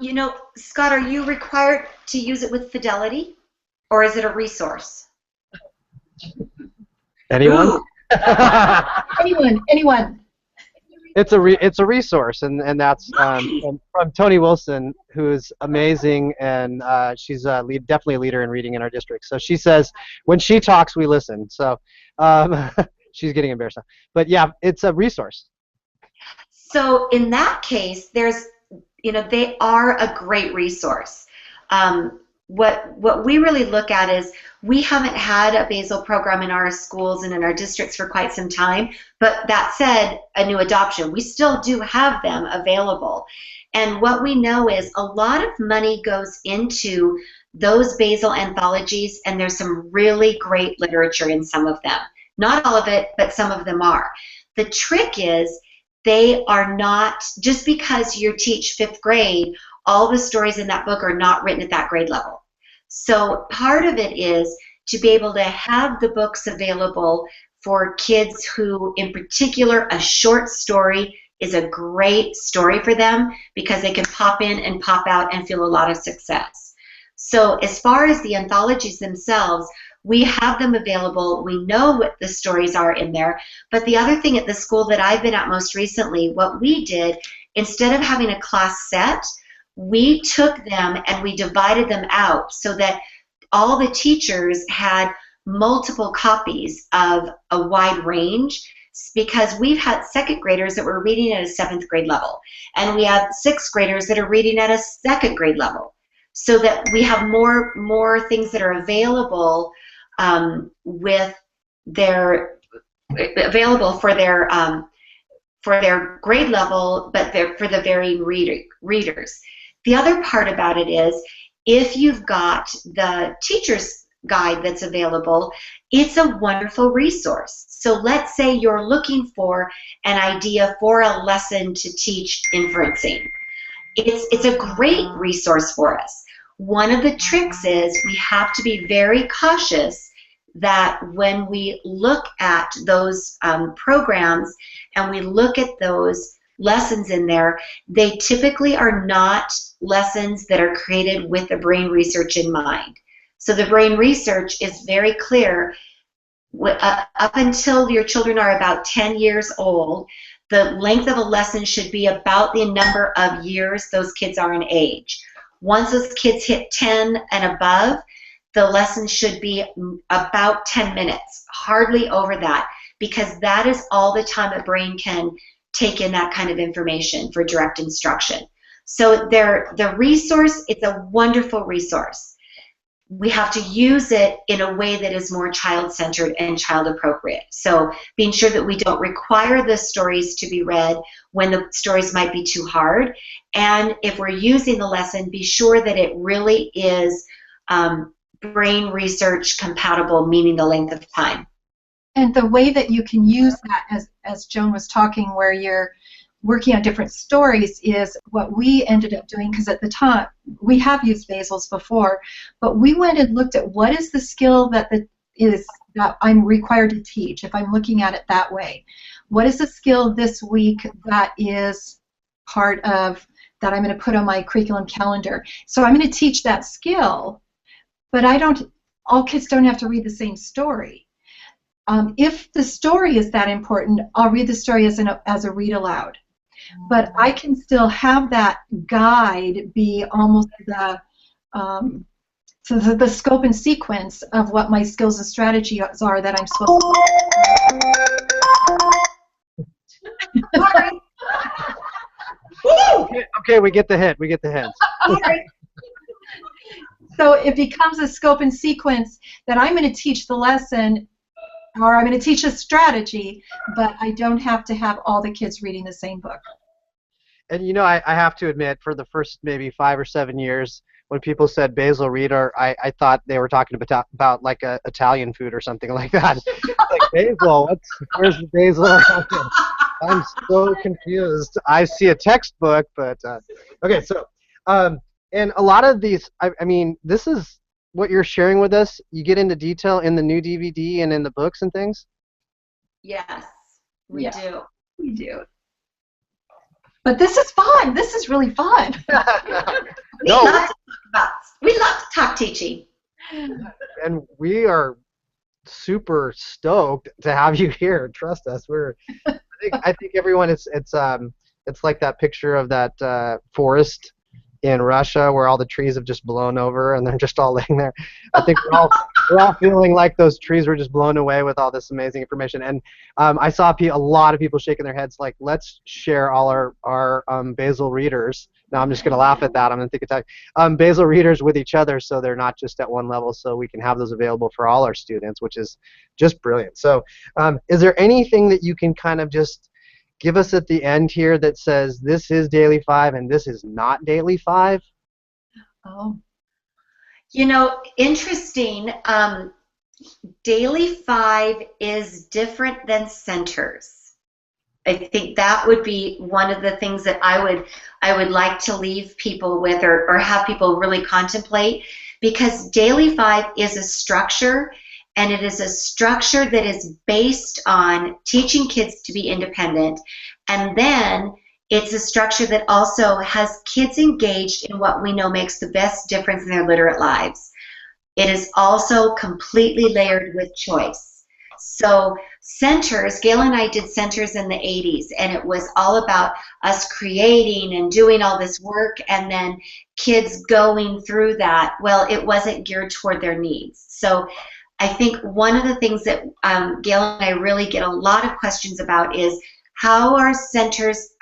You know, Scott, are you required to use it with fidelity, or is it a resource? Anyone? Anyone. It's a resource, and that's from Tony Wilson, who is amazing, and she's definitely a leader in reading in our district. So she says when she talks, we listen. So she's getting embarrassed now. But yeah, it's a resource. So in that case, they are a great resource. What we really look at is we haven't had a basal program in our schools and in our districts for quite some time, but that said, a new adoption, we still do have them available. And what we know is a lot of money goes into those basal anthologies, and there's some really great literature in some of them. Not all of it, but some of them are. The trick is they are not, just because you teach 5th grade, all the stories in that book are not written at that grade level. So part of it is to be able to have the books available for kids who, in particular, a short story is a great story for them because they can pop in and pop out and feel a lot of success. So as far as the anthologies themselves, we have them available. We know what the stories are in there. But the other thing at the school that I've been at most recently, what we did, instead of having a class set, we took them and we divided them out so that all the teachers had multiple copies of a wide range, because we've had 2nd graders that were reading at a 7th grade level, and we have 6th graders that are reading at a 2nd grade level, so that we have more things that are available with their available for their grade level, but they're for the varying readers. The other part about it is, if you've got the teacher's guide that's available, it's a wonderful resource. So let's say you're looking for an idea for a lesson to teach inferencing. It's a great resource for us. One of the tricks is we have to be very cautious that when we look at those programs and we look at those lessons in there, they typically are not lessons that are created with the brain research in mind. So the brain research is very clear. Up until your children are about 10 years old, the length of a lesson should be about the number of years those kids are in age. Once those kids hit 10 and above, the lesson should be about 10 minutes, hardly over that, because that is all the time a brain can take in that kind of information for direct instruction. So the resource, it's a wonderful resource. We have to use it in a way that is more child-centered and child-appropriate. So being sure that we don't require the stories to be read when the stories might be too hard. And if we're using the lesson, be sure that it really is brain research compatible, meaning the length of time. And the way that you can use that, as Joan was talking, where you're working on different stories, is what we ended up doing, because at the time, we have used basals before, but we went and looked at what is the skill that I'm required to teach, if I'm looking at it that way. What is the skill this week that is part of, that I'm going to put on my curriculum calendar? So I'm going to teach that skill, but all kids don't have to read the same story. If the story is that important, I'll read the story as a read aloud. But I can still have that guide be almost so the scope and sequence of what my skills and strategies are that I'm supposed to. Okay, we get the hint. We get the hints. So it becomes a scope and sequence that I'm going to teach the lesson, or I'm going to teach a strategy, but I don't have to have all the kids reading the same book. And you know, I have to admit, for the first maybe 5 or 7 years, when people said basil reader, I thought they were talking about like a Italian food or something like that. Like basil, where's the basil? I'm so confused. I see a textbook, but okay. So, and a lot of these, I mean, this is what you're sharing with us. You get into detail in the new DVD and in the books and things. Yes, we do. We do. But this is fun. This is really fun. We love to talk teaching. And we are super stoked to have you here. Trust us. I think everyone it's like that picture of that forest in Russia where all the trees have just blown over and they're just all laying there. I think we're all feeling like those trees were just blown away with all this amazing information. And I saw a lot of people shaking their heads like, let's share all our basil readers. Now I'm just going to laugh at that. I'm going to think it's basil readers with each other so they're not just at one level, so we can have those available for all our students, which is just brilliant. So is there anything that you can kind of just give us at the end here that says this is Daily 5 and this is not Daily 5? Oh. You know, interesting. Daily 5 is different than centers. I think that would be one of the things that I would like to leave people with, or have people really contemplate, because Daily 5 is a structure, and it is a structure that is based on teaching kids to be independent, and then it's a structure that also has kids engaged in what we know makes the best difference in their literate lives. It is also completely layered with choice. So centers, Gail and I did centers in the 80s, and it was all about us creating and doing all this work and then kids going through that. Well, it wasn't geared toward their needs. So I think one of the things that Gail and I really get a lot of questions about is how our centers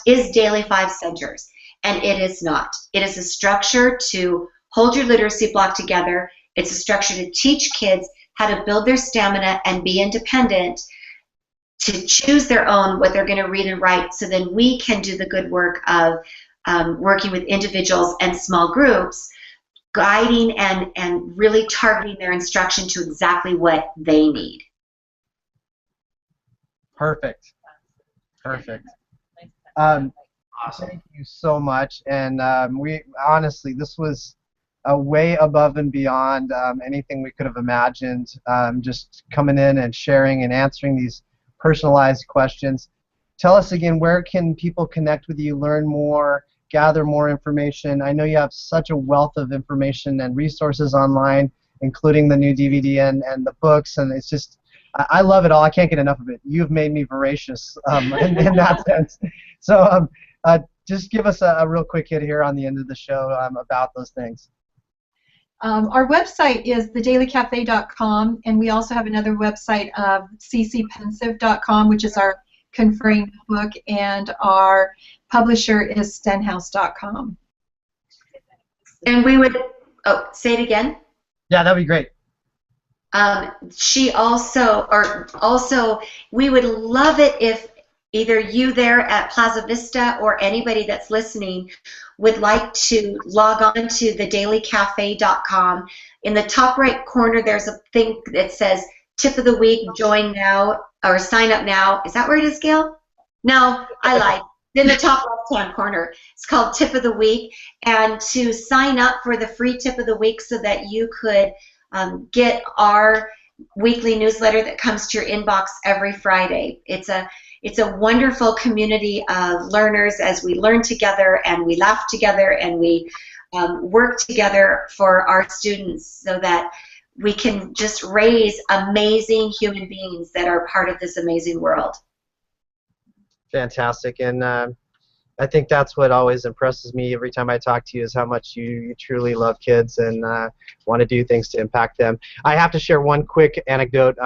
is Daily 5 centers, and it is not. It is a structure to hold your literacy block together. It's a structure to teach kids how to build their stamina and be independent, to choose their own what they're going to read and write, so then we can do the good work of working with individuals and small groups, guiding and really targeting their instruction to exactly what they need. Perfect. Perfect. Thank you so much. And we honestly, this was way above and beyond anything we could have imagined, just coming in and sharing and answering these personalized questions. Tell us again, where can people connect with you, learn more, gather more information? I know you have such a wealth of information and resources online, including the new DVD and the books, and it's just, I love it all. I can't get enough of it. You've made me voracious in that sense. So just give us a real quick hit here on the end of the show about those things. Our website is thedailycafe.com, and we also have another website of ccpensive.com, which is our conferring book, and our publisher is stenhouse.com. And we would, say it again? Yeah, that'd be great. She also, we would love it if either you there at Plaza Vista or anybody that's listening would like to log on to thedailycafe.com. In the top right corner, there's a thing that says Tip of the Week, join now, or sign up now. Is that where it is, Gail? No, I lied. In the top left-hand corner, it's called Tip of the Week. And to sign up for the free Tip of the Week so that you could get our weekly newsletter that comes to your inbox every Friday. It's a wonderful community of learners as we learn together and we laugh together and we work together for our students so that we can just raise amazing human beings that are part of this amazing world. Fantastic. And I think that's what always impresses me every time I talk to you is how much you truly love kids and want to do things to impact them. I have to share one quick anecdote.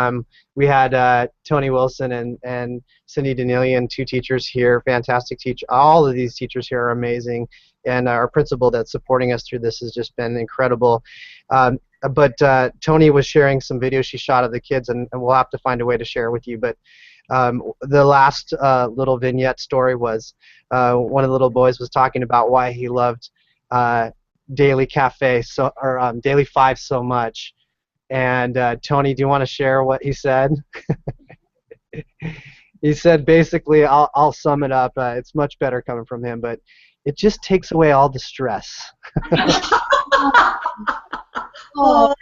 We had Tony Wilson and Cindy Danilian, 2 teachers here, fantastic teachers. All of these teachers here are amazing, and our principal that's supporting us through this has just been incredible. But Tony was sharing some videos she shot of the kids, and we'll have to find a way to share with you. But the last little vignette story was one of the little boys was talking about why he loved Daily Cafe Daily 5 so much. And Tony, do you want to share what he said? He said basically, I'll sum it up. It's much better coming from him, but it just takes away all the stress. Oh.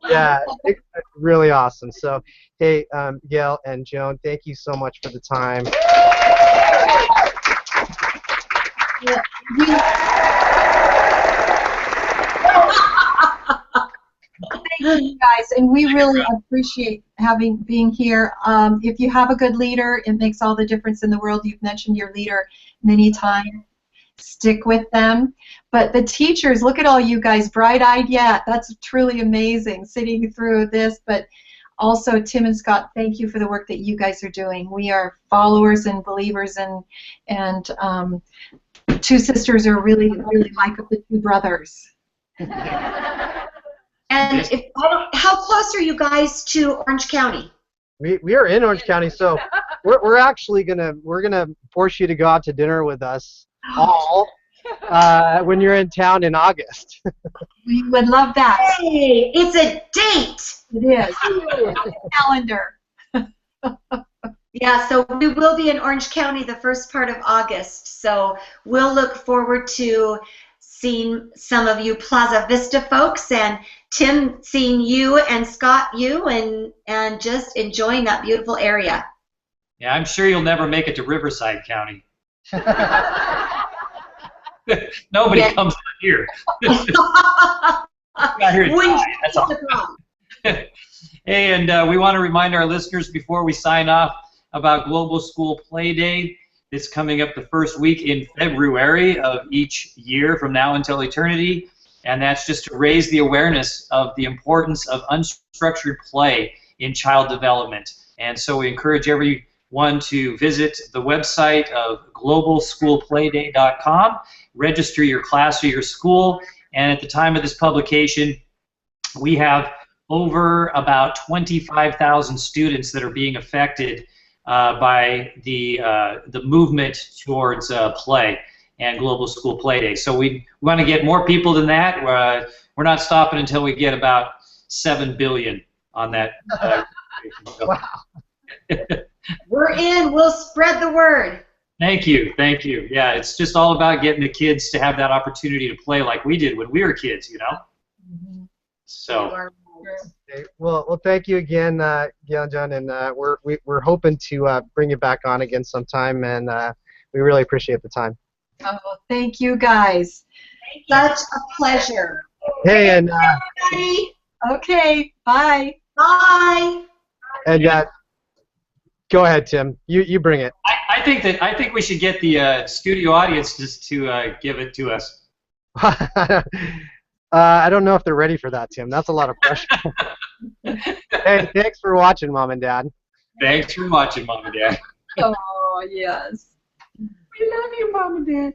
Yeah, it's really awesome. So, hey, Gail and Joan, thank you so much for the time. Thank you guys, and we really appreciate being here. If you have a good leader, it makes all the difference in the world. You've mentioned your leader many times. Stick with them. But the teachers, look at all you guys, bright-eyed yet. That's truly amazing, sitting through this. But also, Tim and Scott, thank you for the work that you guys are doing. We are followers and believers, and 2 sisters are really like the 2 brothers. And how close are you guys to Orange County? We are in Orange County, so we're actually gonna force you to go out to dinner with us all when you're in town in August. We would love that. Hey, it's a date. It is. Calendar. Yeah, so we will be in Orange County the first part of August. So we'll look forward to seeing some of you Plaza Vista folks, and Tim seeing you, and Scott you, and just enjoying that beautiful area. Yeah, I'm sure you'll never make it to Riverside County. Nobody comes out here. Not here to die, that's all. Hey, and we want to remind our listeners before we sign off about Global School Play Day. It's coming up the first week in February of each year from now until eternity, and that's just to raise the awareness of the importance of unstructured play in child development. And so we encourage everyone to visit the website of globalschoolplayday.com, register your class or your school, and at the time of this publication, we have over about 25,000 students that are being affected by the movement towards play and Global School Play Day. So we want to get more people than that. We're not stopping until we get about 7 billion on that. Wow. We're in. We'll spread the word. Thank you. Thank you. Yeah, it's just all about getting the kids to have that opportunity to play like we did when we were kids, you know? Mm-hmm. So. Okay. Well, thank you again, Gail and Joan, and we're hoping to bring you back on again sometime, and we really appreciate the time. Oh, thank you guys. Such a pleasure. Hey, and everybody. Okay, bye. Bye. And go ahead, Tim. You bring it. I think we should get the studio audience just to give it to us. I don't know if they're ready for that, Tim. That's a lot of pressure. Hey, thanks for watching, Mom and Dad. Thanks for watching, Mom and Dad. Oh, yes. We love you, Mom and Dad.